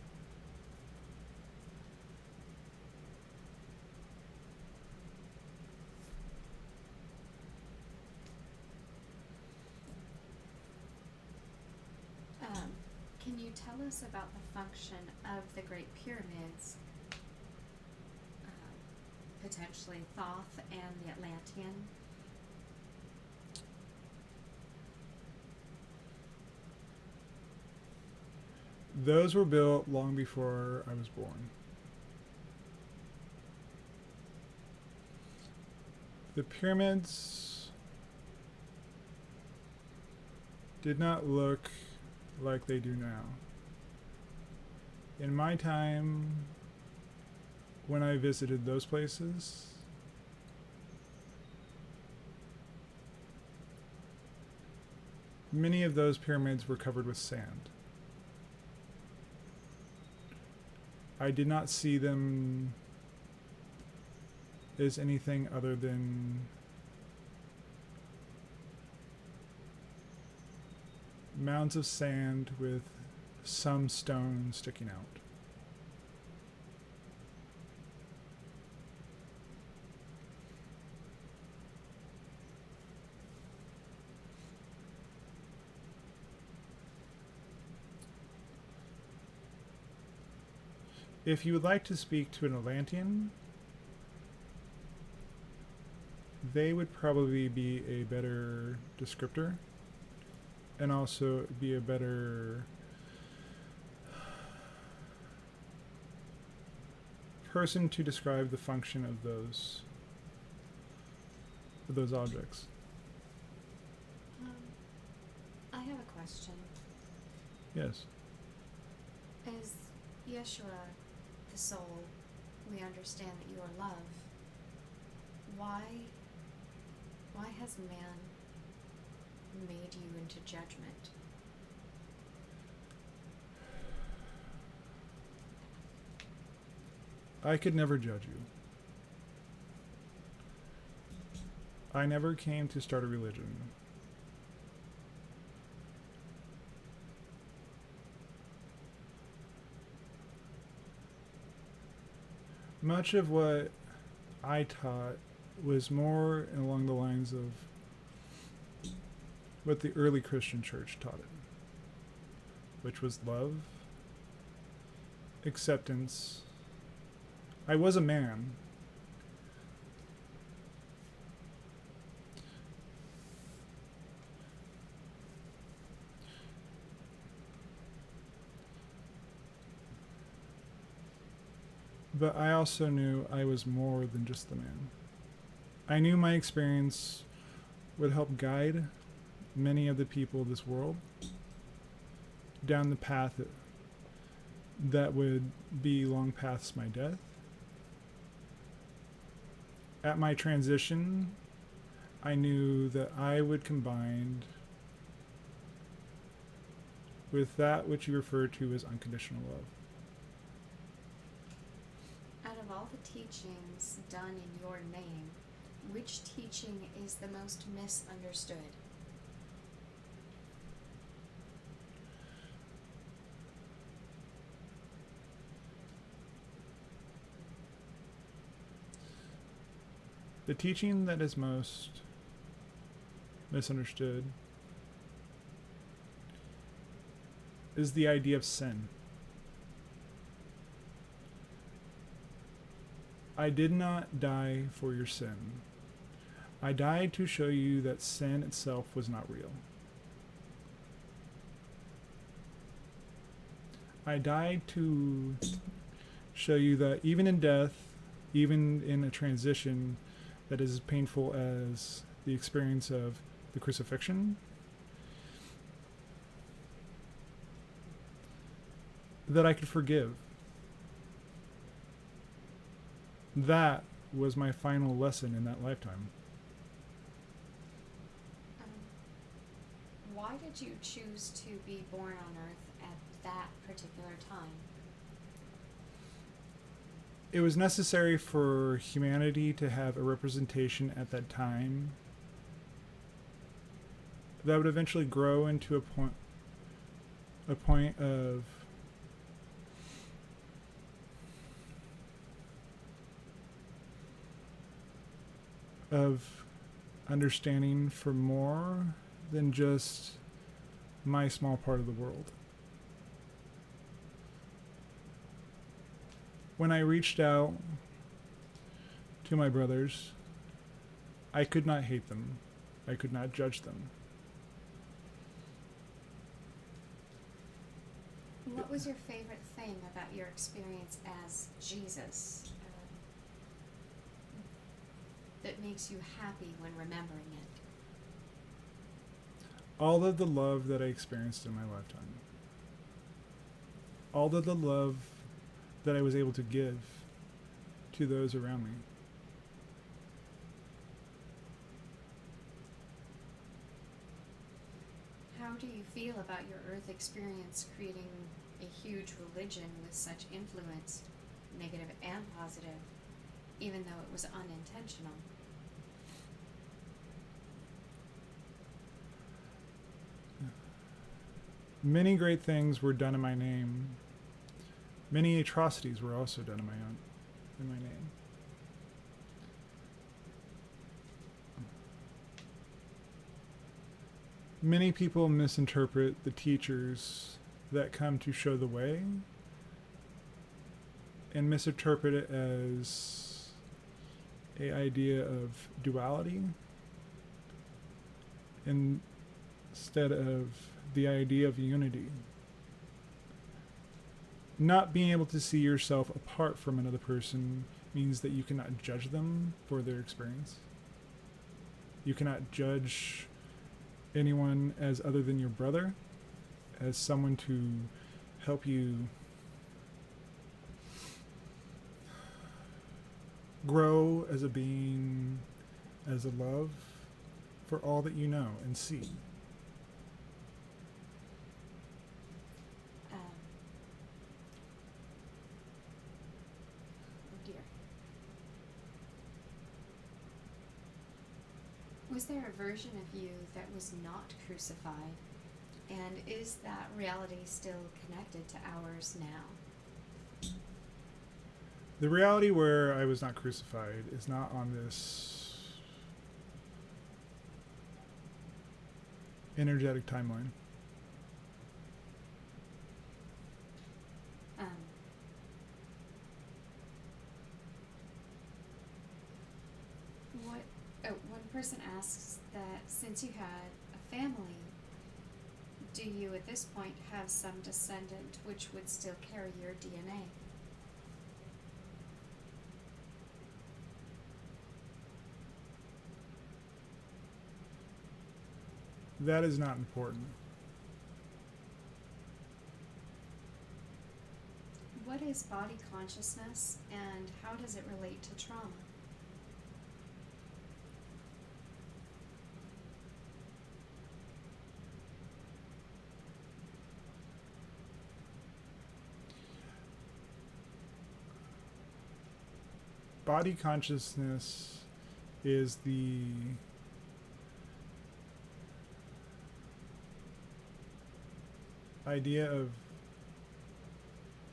Can you tell us about the function of the Great Pyramids, potentially Thoth and the Atlantean? Those were built long before I was born. The pyramids did not look like they do now. In my time, when I visited those places, many of those pyramids were covered with sand. I did not see them as anything other than mounds of sand with some stone sticking out. If you would like to speak to an Atlantean, they would probably be a better descriptor and also be a better person to describe the function of those objects. I have a question. Yes. As Yeshua, the soul, we understand that you are love. Why has man made you into judgment? I could never judge you. I never came to start a religion. Much of what I taught was more along the lines of what the early Christian church taught it, which was love, acceptance. I was a man. But I also knew I was more than just the man. I knew my experience would help guide many of the people of this world down the path that would be long past my death. At my transition, I knew that I would combine with that which you refer to as unconditional love. Out of all the teachings done in your name, which teaching is the most misunderstood? The teaching that is most misunderstood is the idea of sin. I did not die for your sin. I died to show you that sin itself was not real. I died to show you that even in death, even in a transition that is as painful as the experience of the crucifixion, that I could forgive. That was my final lesson in that lifetime. Why did you choose to be born on Earth at that particular time? It was necessary for humanity to have a representation at that time that would eventually grow into a point of understanding for more than just my small part of the world. When I reached out to my brothers, I could not hate them. I could not judge them. What was your favorite thing about your experience as Jesus that makes you happy when remembering it? All of the love that I experienced in my lifetime. All of the love that I was able to give to those around me. How do you feel about your Earth experience creating a huge religion with such influence, negative and positive, even though it was unintentional? Many great things were done in my name. Many atrocities were also done in my name. Many people misinterpret the teachers that come to show the way and misinterpret it as an idea of duality instead of the idea of unity. Not being able to see yourself apart from another person means that you cannot judge them for their experience. You cannot judge anyone as other than your brother, as someone to help you grow as a being, as a love for all that you know and see. Oh dear. Was there a version of you that was not crucified? And is that reality still connected to ours now? The reality where I was not crucified is not on this energetic timeline. One person asks that since you had a family, do you at this point have some descendant which would still carry your DNA? That is not important. What is body consciousness and how does it relate to trauma? Body consciousness is the idea of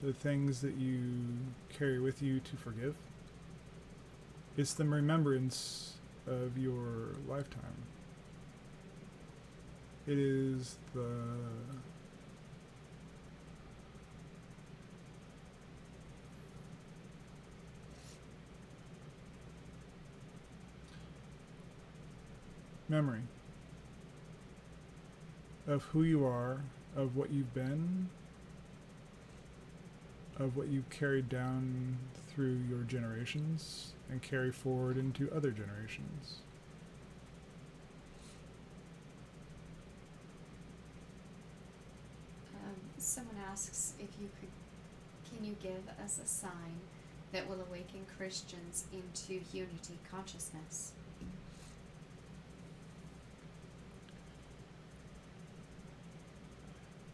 the things that you carry with you to forgive. It's the remembrance of your lifetime. It is the memory of who you are, of what you've been, of what you've carried down through your generations and carry forward into other generations. Someone asks if you could, can you give us a sign that will awaken Christians into unity consciousness?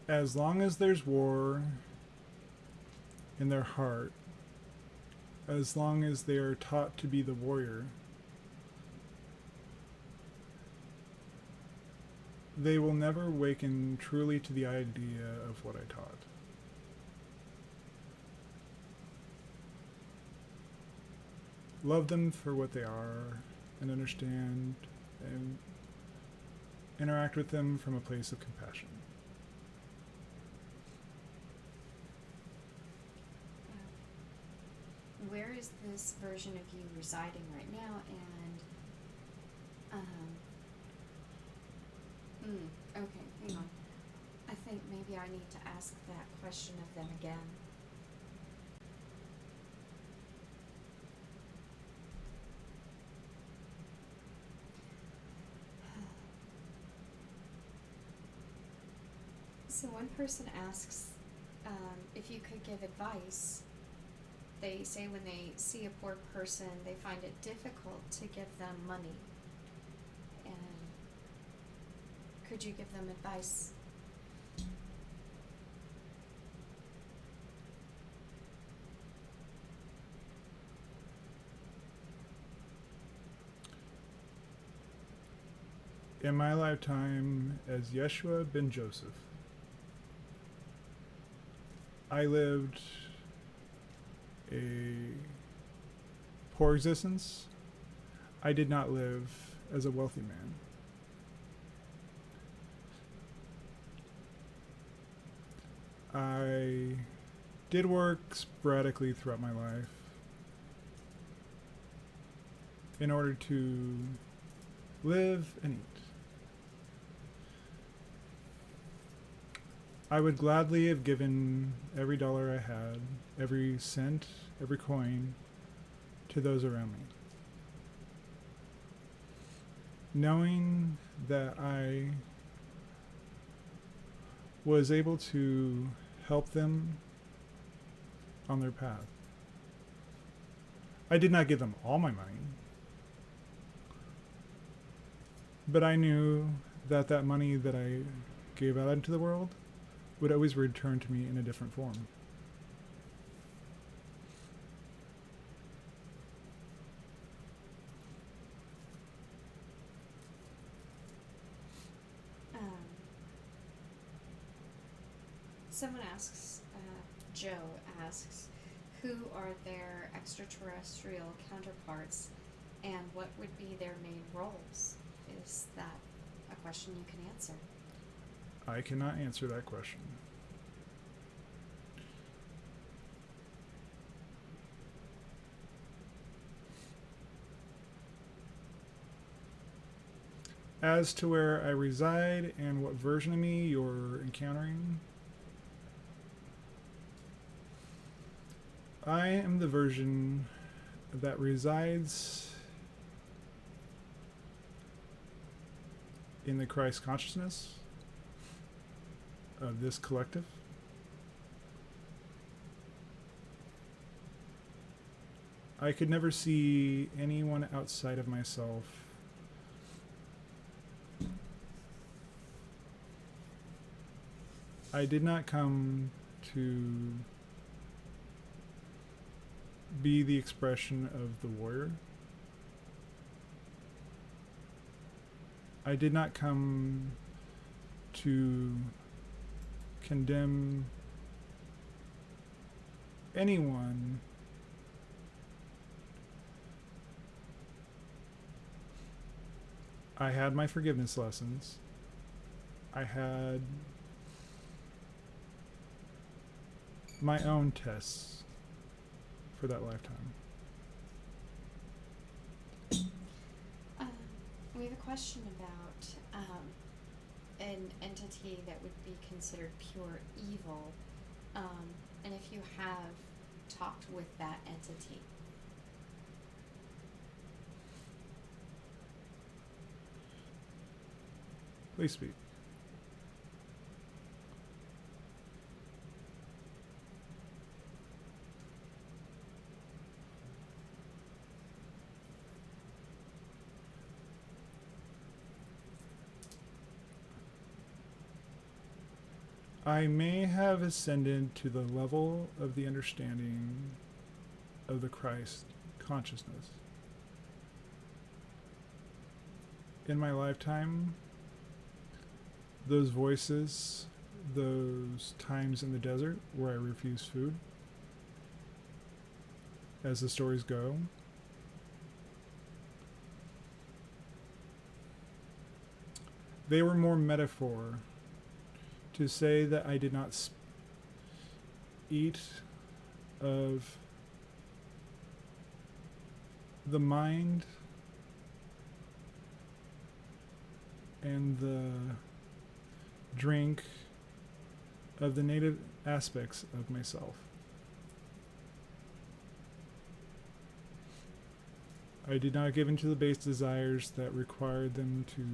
As long as there's war in their heart, as long as they are taught to be the warrior, they will never awaken truly to the idea of what I taught. Love them for what they are and understand and interact with them from a place of compassion. Where is this version of you residing right now? And okay, hang on. I think maybe I need to ask that question of them again. So one person asks if you could give advice. They say when they see a poor person, they find it difficult to give them money. And could you give them advice? In my lifetime as Yeshua ben Joseph, I lived a poor existence. I did not live as a wealthy man. I did work sporadically throughout my life in order to live and eat. I would gladly have given every dollar I had, every cent, every coin, to those around me. Knowing that I was able to help them on their path. I did not give them all my money, but I knew that that money that I gave out into the world would always return to me in a different form. Someone asks, Joe asks, who are their extraterrestrial counterparts and what would be their main roles? Is that a question you can answer? I cannot answer that question. As to where I reside and what version of me you're encountering, I am the version that resides in the Christ consciousness of this collective. I could never see anyone outside of myself I did not come to be the expression of the warrior. I did not come to condemn anyone I had my forgiveness lessons. I had my own tests for that lifetime. We've have a question about an entity that would be considered pure evil, and if you have talked with that entity. Please speak. I may have ascended to the level of the understanding of the Christ consciousness. In my lifetime, those voices, those times in the desert where I refused food, as the stories go, they were more metaphor to say that I did not eat of the mind and the drink of the native aspects of myself. I did not give in to the base desires that required them to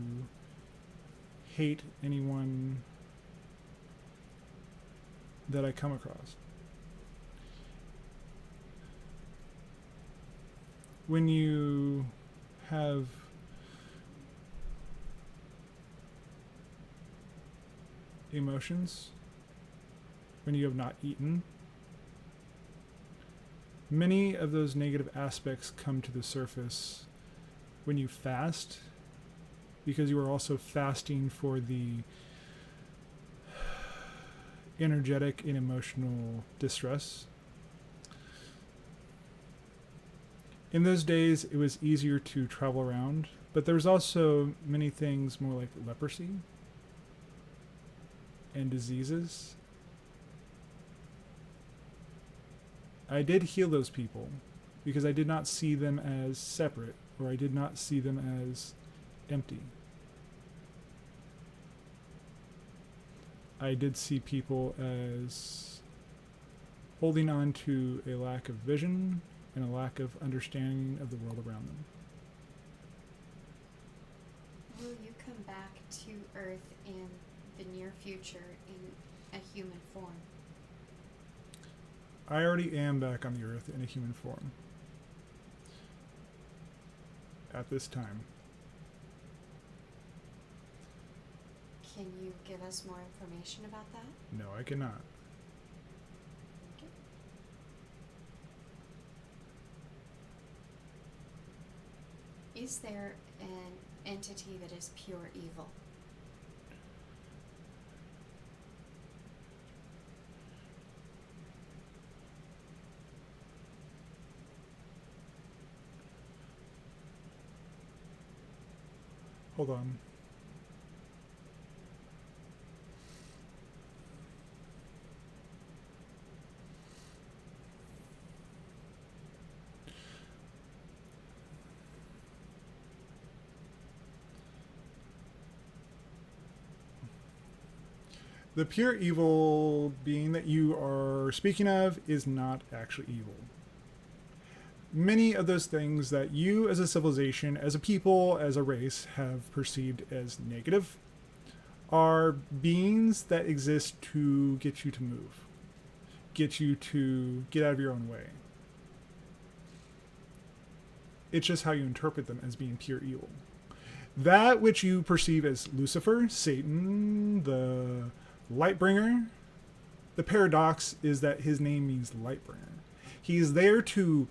hate anyone that I come across. When you have emotions, when you have not eaten, many of those negative aspects come to the surface when you fast, because you are also fasting for the energetic and emotional distress. In those days, it was easier to travel around, but there was also many things more like leprosy and diseases. I did heal those people because I did not see them as separate, or I did not see them as empty. I did see people as holding on to a lack of vision and a lack of understanding of the world around them. Will you come back to Earth in the near future in a human form? I already am back on the earth in a human form. At this time. Can you give us more information about that? No, I cannot. Okay. Is there an entity that is pure evil? Hold on. The pure evil being that you are speaking of is not actually evil. Many of those things that you as a civilization, as a people, as a race have perceived as negative are beings that exist to get you to move, get you to get out of your own way. It's just how you interpret them as being pure evil. That which you perceive as Lucifer, Satan, the Lightbringer, the paradox is that his name means Lightbringer. He's there to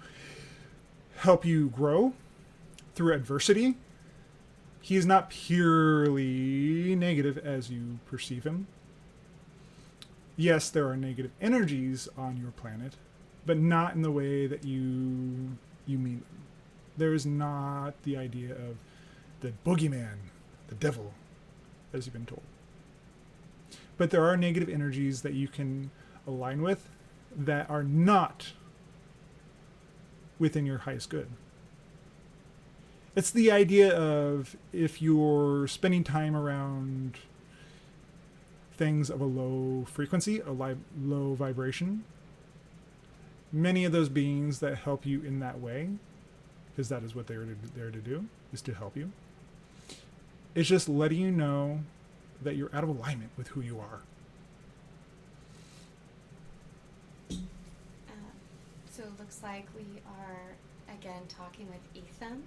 help you grow through adversity. He is not purely negative as you perceive him. Yes, there are negative energies on your planet, but not in the way that you mean them. There is not the idea of the boogeyman, the devil, as you've been told. But there are negative energies that you can align with that are not within your highest good. It's the idea of if you're spending time around things of a low frequency, low vibration, many of those beings that help you in that way, because that is what they're there to do, is to help you. It's just letting you know that you're out of alignment with who you are. So it looks like we are again talking with Ethan.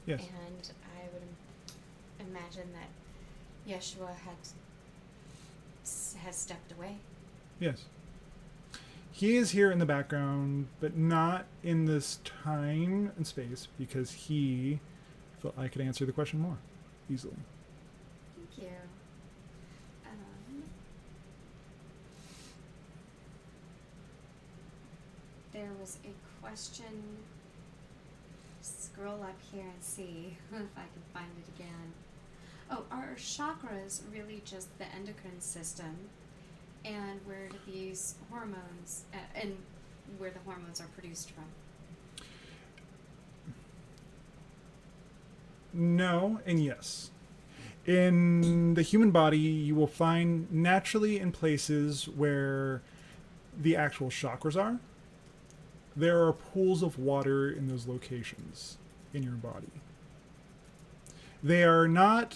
Yes. And I would imagine that Yeshua has stepped away. Yes. He is here in the background, but not in this time and space, because he felt I could answer the question more easily. Thank you. There was a question. Scroll up here and see if I can find it again. Oh, are chakras really just the endocrine system? And where do these hormones, and where the hormones are produced from? No and yes. In the human body, you will find naturally in places where the actual chakras are, there are pools of water in those locations in your body. They are not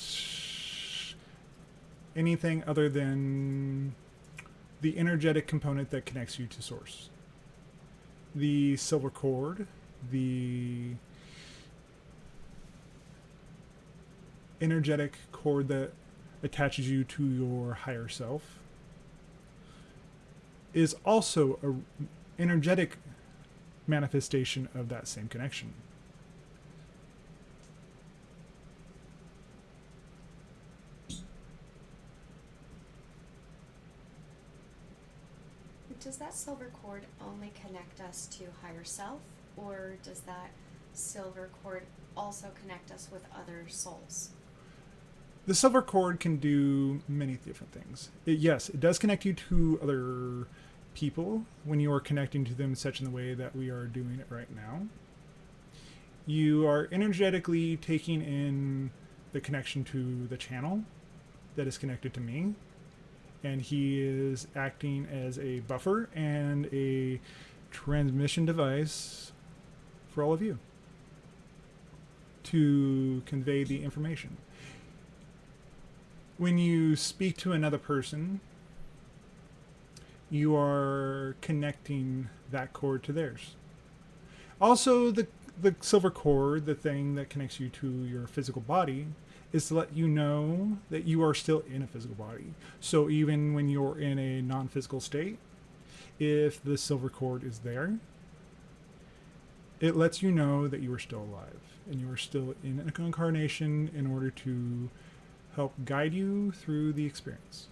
anything other than the energetic component that connects you to source. The silver cord, the energetic cord that attaches you to your higher self, is also an energetic manifestation of that same connection. Does that silver cord only connect us to higher self, or does that silver cord also connect us with other souls? The silver cord can do many different things. Yes, it does connect you to other people when you are connecting to them such in the way that we are doing it right now. You are energetically taking in the connection to the channel that is connected to me, and he is acting as a buffer and a transmission device for all of you to convey the information. When you speak to another person, you are connecting that cord to theirs. Also, the silver cord, the thing that connects you to your physical body, is to let you know that you are still in a physical body. So even when you're in a non-physical state, if the silver cord is there, it lets you know that you are still alive and you are still in an incarnation in order to help guide you through the experience.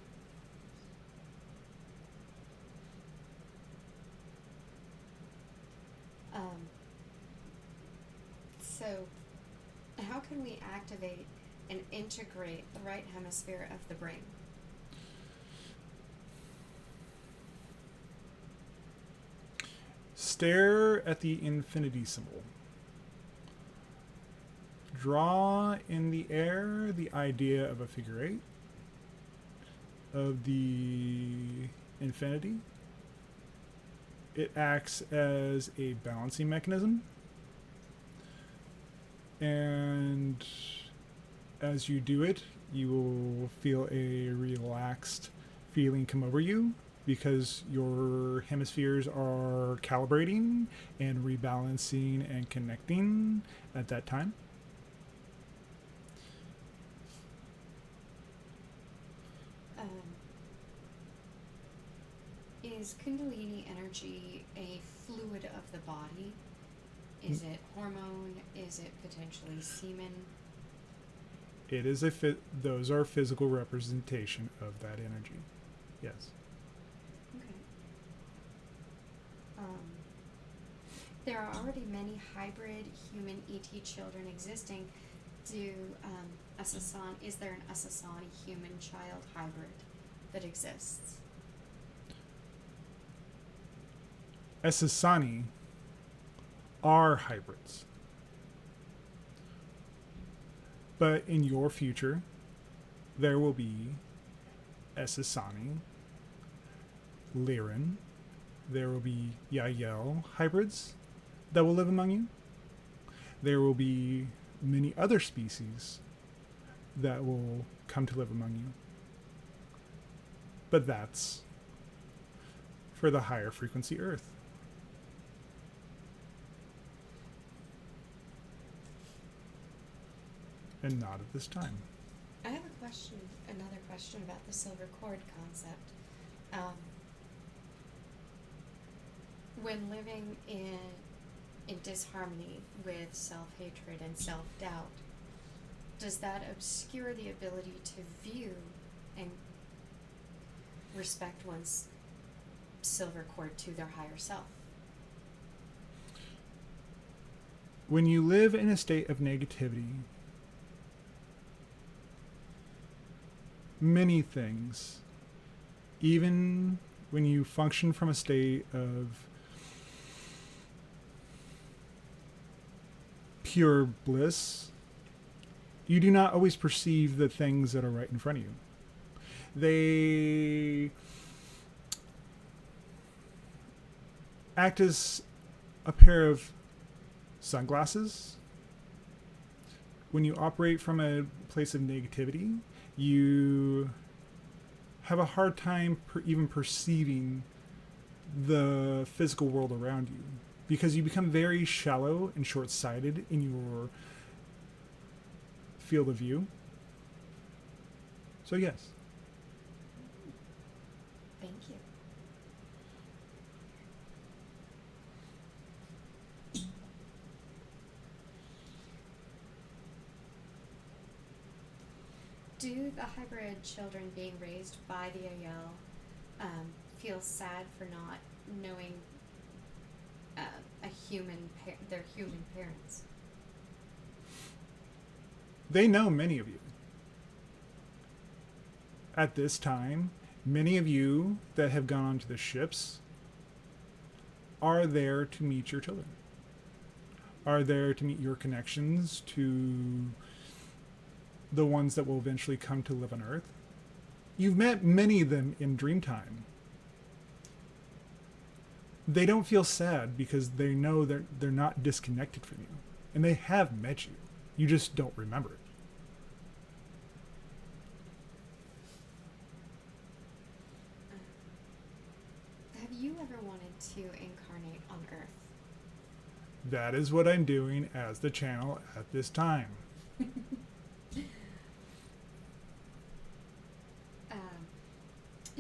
So, how can we activate and integrate the right hemisphere of the brain? Stare at the infinity symbol. Draw in the air the idea of a figure eight, of the infinity. It acts as a balancing mechanism, and as you do it, you will feel a relaxed feeling come over you because your hemispheres are calibrating and rebalancing and connecting at that time. Is Kundalini energy a fluid of the body? Is it hormone? Is it potentially semen? It is those are physical representation of that energy. Yes. Okay. There are already many hybrid human ET children existing. Is there an Asasani human child hybrid that exists? Esasani are hybrids. But in your future, there will be Esasani, Lirin, there will be Yael hybrids that will live among you. There will be many other species that will come to live among you. But that's for the higher frequency Earth. And not at this time. I have a question, another question about the silver cord concept. When living in disharmony with self-hatred and self-doubt, does that obscure the ability to view and respect one's silver cord to their higher self? When you live in a state of negativity, many things, even when you function from a state of pure bliss, you do not always perceive the things that are right in front of you. They act as a pair of sunglasses. When you operate from a place of negativity, you have a hard time even perceiving the physical world around you, because you become very shallow and short-sighted in your field of view. So yes. Thank you. Do the hybrid children being raised by the Aiel feel sad for not knowing their human parents? They know many of you. At this time, many of you that have gone onto the ships are there to meet your children, are there to meet your connections to the ones that will eventually come to live on Earth. You've met many of them in Dreamtime. They don't feel sad because they know they're not disconnected from you. And they have met you. You just don't remember it. Have you ever wanted to incarnate on Earth? That is what I'm doing as the channel at this time.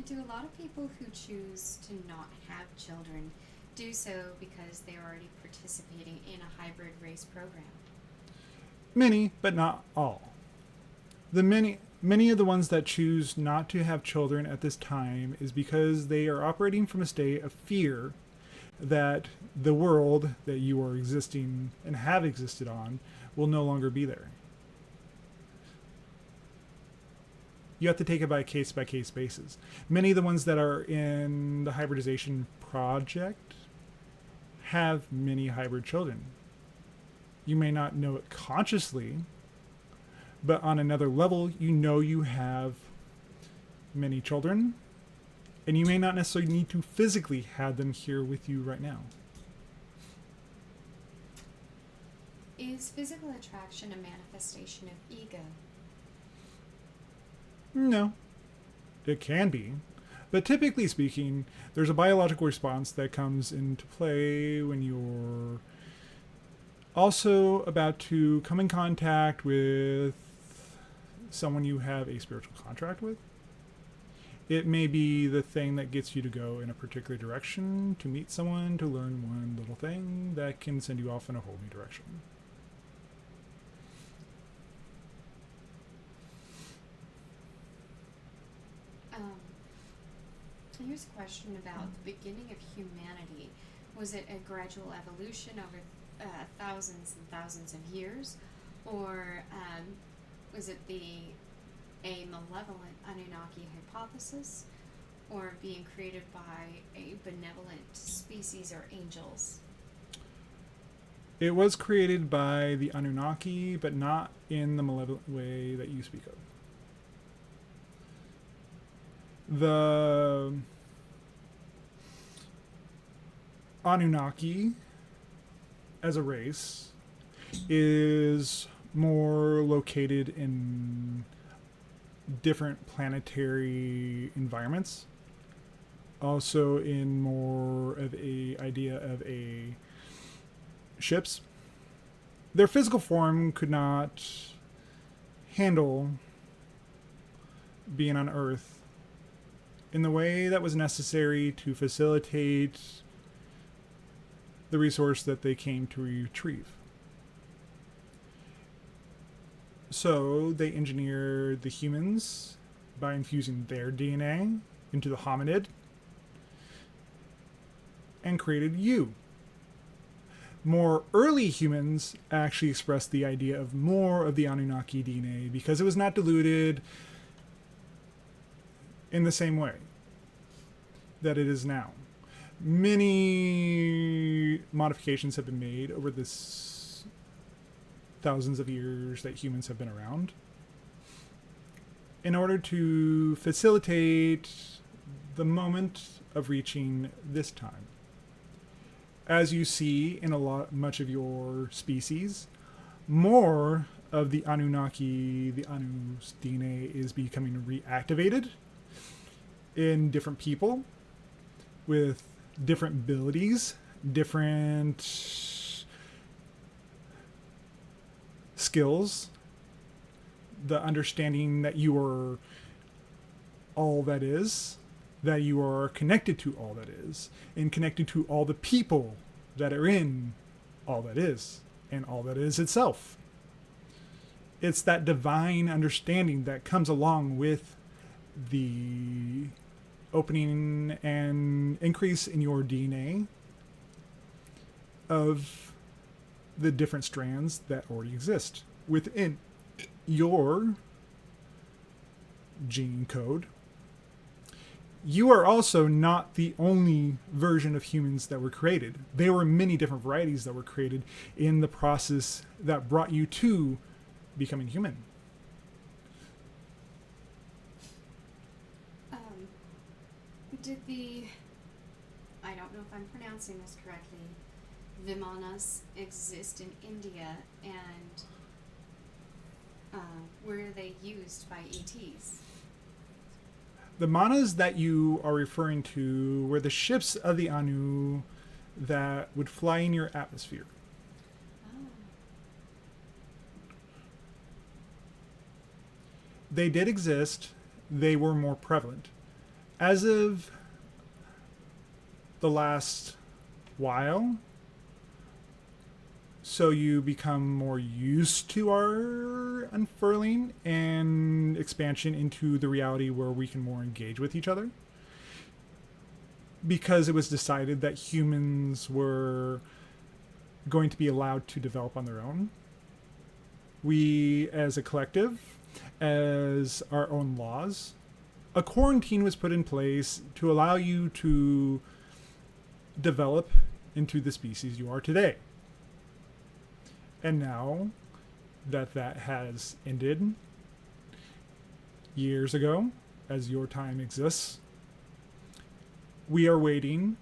Do a lot of people who choose to not have children do so because they're already participating in a hybrid race program? Many, but not all. Many of the ones that choose not to have children at this time is because they are operating from a state of fear that the world that you are existing and have existed on will no longer be there. You have to take it by case basis. Many of the ones that are in the hybridization project have many hybrid children. You may not know it consciously, but on another level, you know you have many children, and you may not necessarily need to physically have them here with you right now. Is physical attraction a manifestation of ego? No. It can be. But typically speaking, there's a biological response that comes into play when you're also about to come in contact with someone you have a spiritual contract with. It may be the thing that gets you to go in a particular direction, to meet someone, to learn one little thing that can send you off in a whole new direction. Here's a question about the beginning of humanity. Was it a gradual evolution over thousands and thousands of years? Or was it a malevolent Anunnaki hypothesis? Or being created by a benevolent species or angels? It was created by the Anunnaki, but not in the malevolent way that you speak of. The Anunnaki, as a race, is more located in different planetary environments. Also in more of a idea of a ships. Their physical form could not handle being on Earth in the way that was necessary to facilitate the resource that they came to retrieve. So they engineered the humans by infusing their DNA into the hominid and created you. More early humans actually expressed the idea of more of the Anunnaki DNA because it was not diluted in the same way that it is now. Many modifications have been made over this thousands of years that humans have been around in order to facilitate the moment of reaching this time. As you see in much of your species, more of the Anunnaki, the Anu's DNA is becoming reactivated in different people with different abilities, different skills, the understanding that you are all that is, that you are connected to all that is, and connected to all the people that are in all that is, and all that is itself. It's that divine understanding that comes along with the opening and increase in your DNA of the different strands that already exist within your gene code. You are also not the only version of humans that were created. There were many different varieties that were created in the process that brought you to becoming human. Did the, I don't know if I'm pronouncing this correctly, Vimanas exist in India, and were they used by ETs? The manas that you are referring to were the ships of the Anu that would fly in your atmosphere. Oh. They did exist. They were more prevalent. As of the last while, so you become more used to our unfurling and expansion into the reality where we can more engage with each other. Because it was decided that humans were going to be allowed to develop on their own. We, as a collective, as our own laws, a quarantine was put in place to allow you to develop into the species you are today. And now that that has ended years ago, as your time exists, we are waiting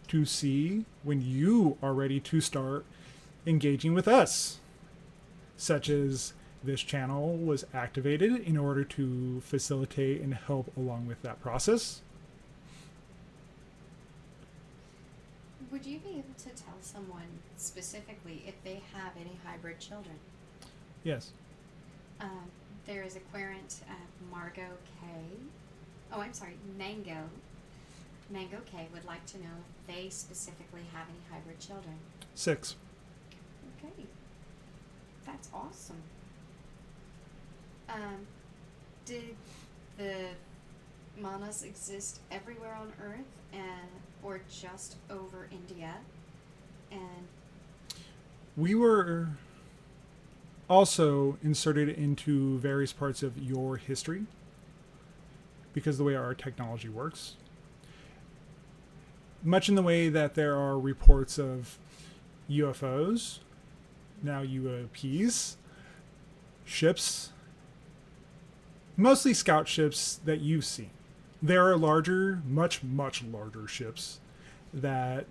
to see when you are ready to start engaging with us, such as this channel was activated in order to facilitate and help along with that process. Would you be able to tell someone specifically if they have any hybrid children? Yes. There is a querent, Margot K. Oh, I'm sorry, Mango. Mango K would like to know if they specifically have any hybrid children. 6. Okay. That's awesome. Did the manas exist everywhere on Earth, or just over India? And We were also inserted into various parts of your history because of the way our technology works. Much in the way that there are reports of UFOs, now UAPs, ships, mostly scout ships that you've seen. There are larger, much, much larger ships that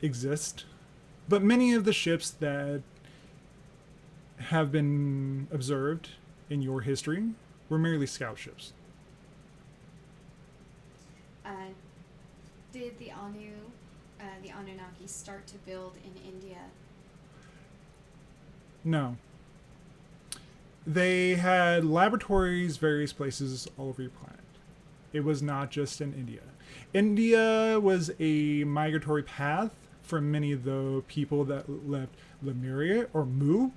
exist, but many of the ships that have been observed in your history were merely scout ships. Did the Anunnaki start to build in India? No. They had laboratories various places all over your planet. It was not just in India. India was a migratory path for many of the people that left Lemuria or Mu,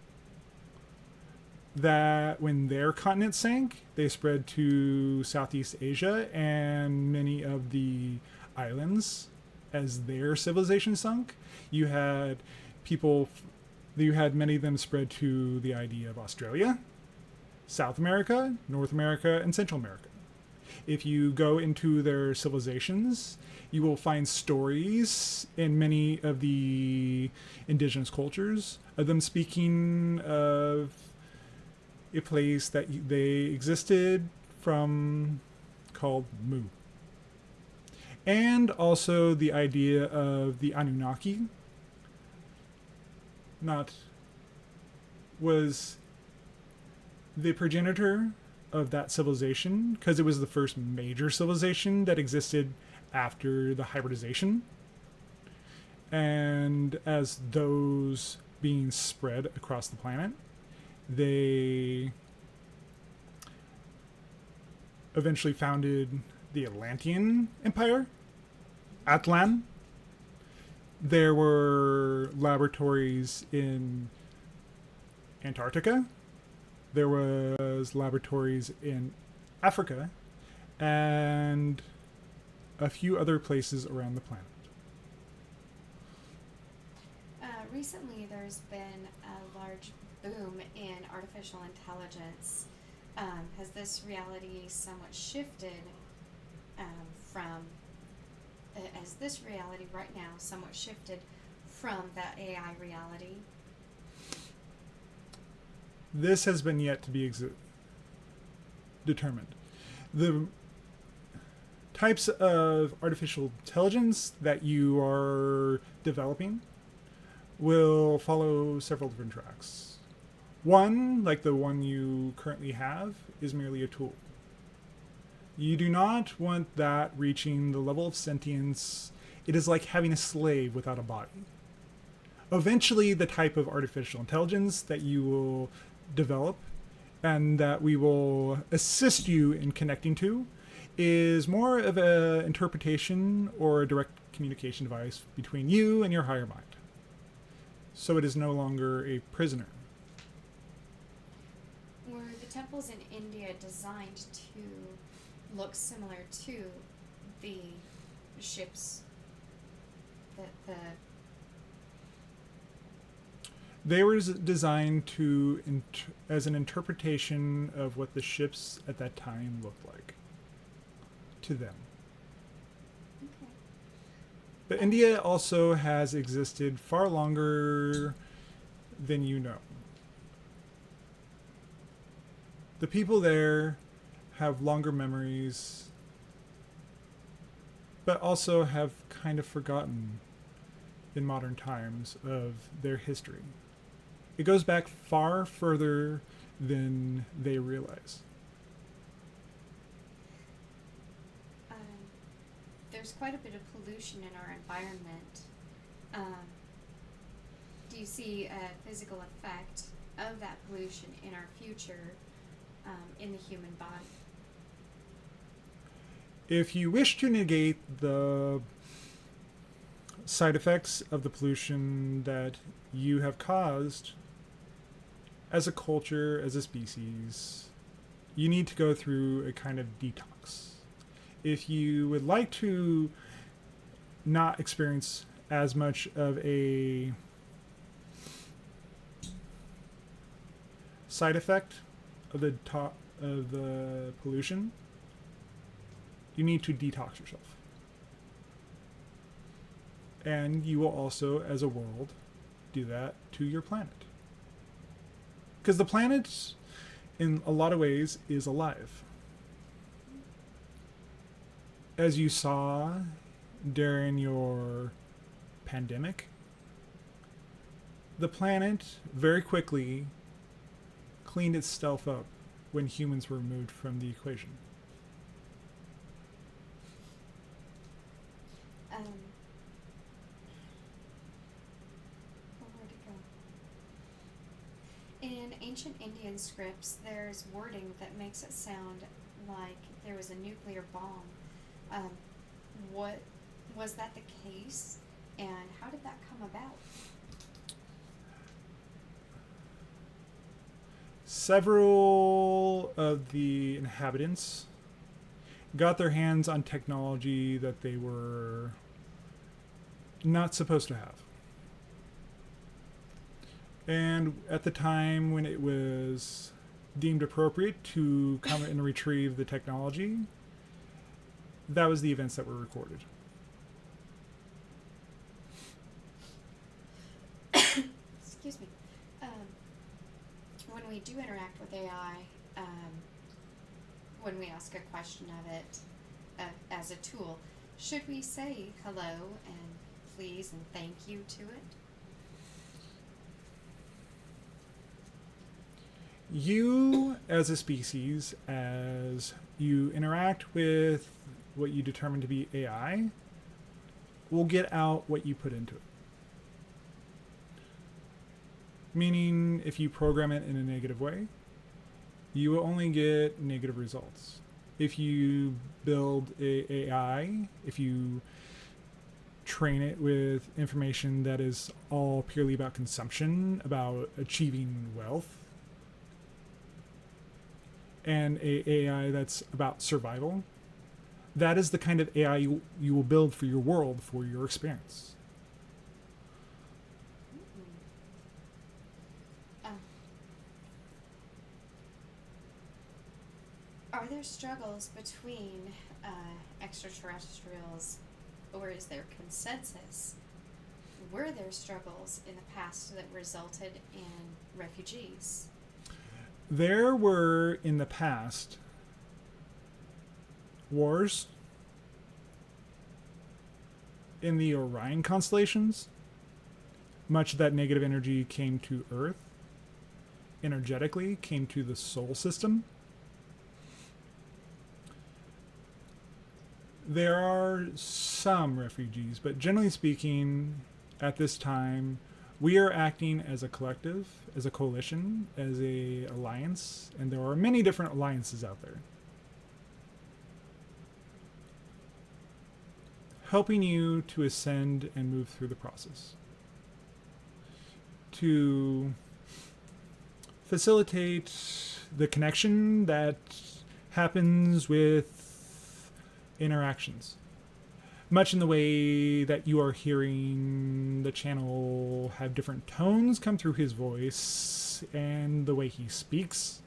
that when their continent sank, they spread to Southeast Asia and many of the islands as their civilization sunk. You had many of them spread to the idea of Australia, South America, North America, and Central America. If you go into their civilizations, you will find stories in many of the indigenous cultures of them speaking of a place that they existed from called Mu. And also the idea of the Anunnaki was the progenitor of that civilization because it was the first major civilization that existed after the hybridization. And as those beings spread across the planet, they eventually founded the Atlantean Empire, Atlan. There were laboratories in Antarctica. There was laboratories in Africa and a few other places around the planet. Recently, there's been a large boom in artificial intelligence. Has this reality somewhat shifted has this reality right now somewhat shifted from that AI reality? This has been yet to be determined. The types of artificial intelligence that you are developing will follow several different tracks. One, like the one you currently have, is merely a tool. You do not want that reaching the level of sentience. It is like having a slave without a body. Eventually, the type of artificial intelligence that you will develop and that we will assist you in connecting to is more of an interpretation or a direct communication device between you and your higher mind. So it is no longer a prisoner. Were the temples in India designed to look similar to the ships They were designed to as an interpretation of what the ships at that time looked like to them. Okay. But India also has existed far longer than you know. The people there have longer memories, but also have kind of forgotten in modern times of their history. It goes back far further than they realize. There's quite a bit of pollution in our environment. Do you see a physical effect of that pollution in our future in the human body? If you wish to negate the side effects of the pollution that you have caused as a culture, as a species, you need to go through a kind of detox. If you would like to not experience as much of a side effect of the pollution, you need to detox yourself. And you will also, as a world, do that to your planet. Because the planet, in a lot of ways, is alive. As you saw during your pandemic, the planet very quickly cleaned itself up when humans were removed from the equation. Where'd it go? In ancient Indian scripts, there's wording that makes it sound like there was a nuclear bomb. What was that the case, and how did that come about? Several of the inhabitants got their hands on technology that they were not supposed to have. And at the time when it was deemed appropriate to come and retrieve the technology, that was the events that were recorded. Excuse me. When we do interact with AI, when we ask a question of it as a tool, should we say hello and please and thank you to it? You, as a species, as you interact with what you determine to be AI, will get out what you put into it. Meaning, if you program it in a negative way, you will only get negative results. If you build a AI, if you train it with information that is all purely about consumption, about achieving wealth, and a AI that's about survival, that is the kind of AI you will build for your world, for your experience. Are there struggles between extraterrestrials, or is there consensus? Were there struggles in the past that resulted in refugees? There were, in the past, wars in the Orion constellations. Much of that negative energy came to Earth, energetically came to the solar system. There are some refugees, but generally speaking, at this time, we are acting as a collective, as a coalition, as a alliance, and there are many different alliances out there. Helping you to ascend and move through the process. To facilitate the connection that happens with interactions. Much in the way that you are hearing the channel have different tones come through his voice and the way he speaks.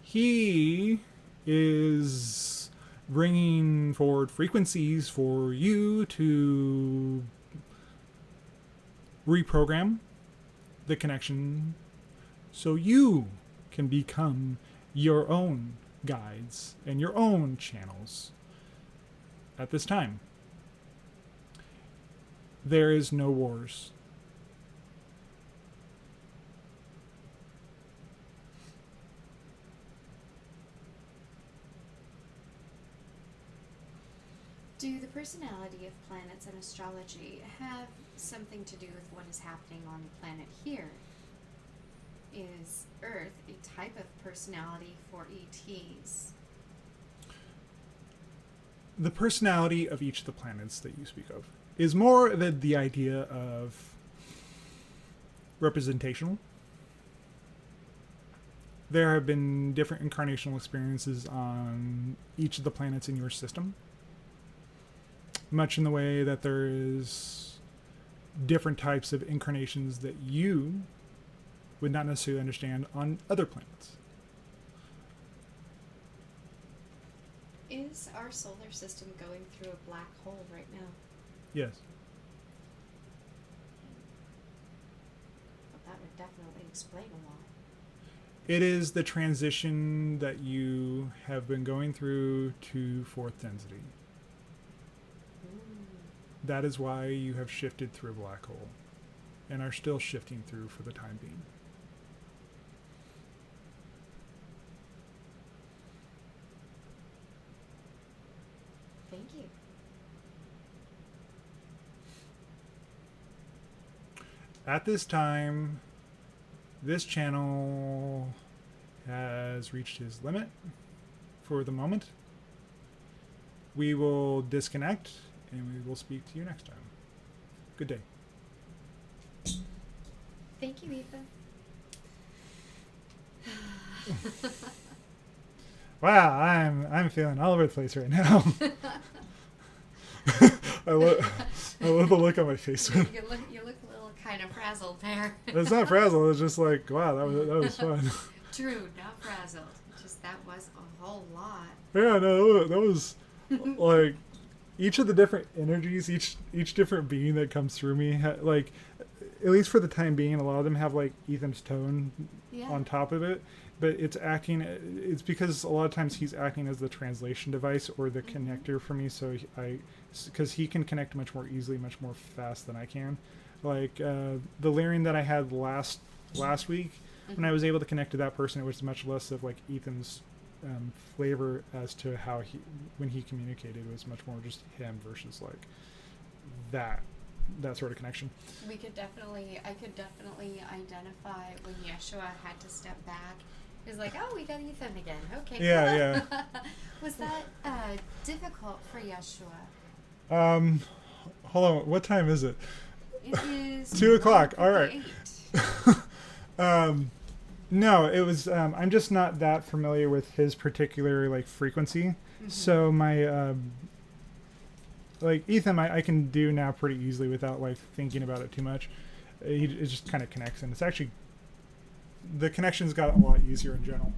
He is bringing forward frequencies for you to reprogram the connection so you can become your own guides and your own channels. At this time, there is no wars. Do the personality of planets and astrology have something to do with what is happening on the planet here? Is Earth a type of personality for ETs? The personality of each of the planets that you speak of is more the idea of representational. There have been different incarnational experiences on each of the planets in your system. Much in the way that there is different types of incarnations that you would not necessarily understand on other planets. Is our solar system going through a black hole right now? Yes. Well, that would definitely explain a lot. It is the transition that you have been going through to fourth density. That is why you have shifted through a black hole and are still shifting through for the time being. Thank you. At this time, this channel has reached his limit for the moment. We will disconnect and we will speak to you next time. Good day. Thank you, Ethan. Wow, I'm feeling all over the place right now. I love the look on my face. You look a little kind of frazzled there. It's not frazzled. It's just like, wow, that was fun. True, not frazzled. Just that was a whole lot. Yeah, no, that was like each of the different energies, each different being that comes through me, like at least for the time being, a lot of them have like Ethan's tone Yeah. on top of it, but it's because a lot of times he's acting as the translation device or the connector for me, so because he can connect much more easily, much more fast than I can. Like the Lyrian that I had last week, when I was able to connect to that person, it was much less of like Ethan's flavor as to how when he communicated, it was much more just him versus like that sort of connection. I could definitely identify when Yeshua had to step back. It was like, oh, we got Ethan again. Okay. Yeah, cool. Was that difficult for Yeshua? Hold on, what time is it? It is 2:00. All right. 1:58. No, it was I'm just not that familiar with his particular like frequency. So my like Ethan I can do now pretty easily without like thinking about it too much. It just kind of connects, and it's actually the connections got a lot easier in general.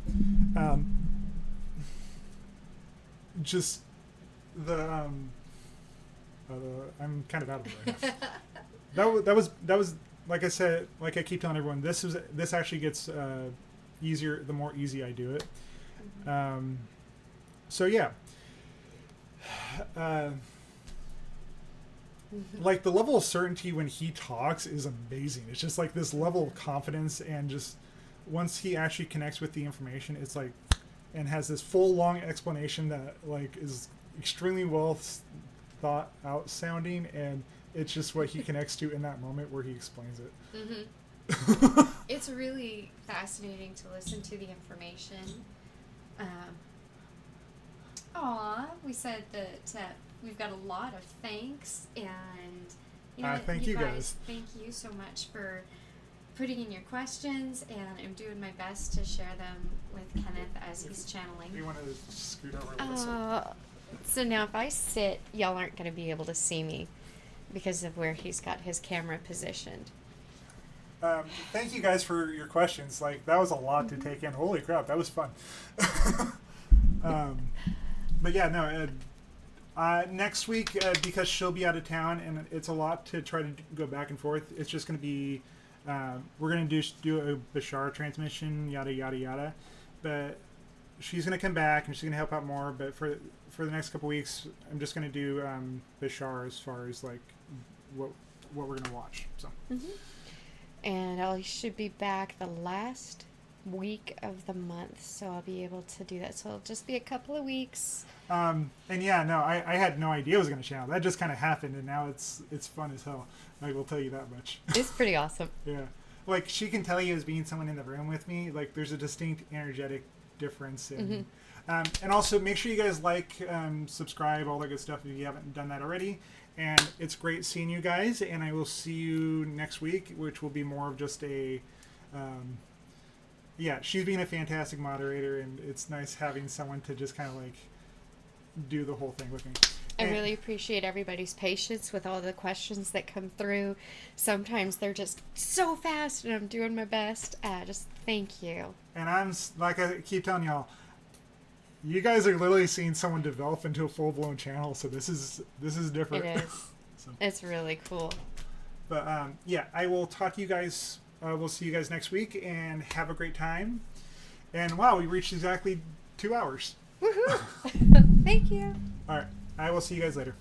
Just the I'm kind of out of it right now. That was like I said, like I keep telling everyone, this actually gets easier the more easy I do it. So yeah, like the level of certainty when he talks is amazing. It's just like this level of confidence, and just once he actually connects with the information, it's like, and has this full long explanation that like is extremely well thought out sounding, and it's just what he connects to in that moment where he explains it. It's really fascinating to listen to the information. We said that we've got a lot of thanks, and thank you guys. Thank you so much for putting in your questions, and I'm doing my best to share them with Kenneth as he's channeling. You want to scoot over a little bit? So now if I sit, y'all aren't going to be able to see me because of where he's got his camera positioned. Thank you guys for your questions. Like, that was a lot to take in. Holy crap, that was fun. But yeah, no. Next week, because she'll be out of town, and it's a lot to try to go back and forth. It's just going to be, we're going to do a Bashar transmission, yada yada yada. But she's going to come back and she's going to help out more. But for the next couple weeks, I'm just going to do Bashar as far as like what we're going to watch. So. And I should be back the last week of the month, so I'll be able to do that. So it'll just be a couple of weeks. And yeah, no, I had no idea it was going to channel. That just kind of happened, and now it's fun as hell. I will tell you that much. It's pretty awesome. Yeah. Like, she can tell you as being someone in the room with me, like, there's a distinct energetic difference. And, and also, make sure you guys like, subscribe, all that good stuff if you haven't done that already. And it's great seeing you guys, and I will see you next week, which will be more of just a... yeah, she's being a fantastic moderator, and it's nice having someone to just kind of, like, do the whole thing with me. I really appreciate everybody's patience with all the questions that come through. Sometimes they're just so fast, and I'm doing my best. Just thank you. And I'm, like I keep telling y'all, you guys are literally seeing someone develop into a full-blown channel, so this is different. It is. So. It's really cool. But, yeah, I will talk to you guys we'll see you guys next week, and have a great time. And wow, we reached exactly 2 hours. Woohoo! Thank you. All right, I will see you guys later.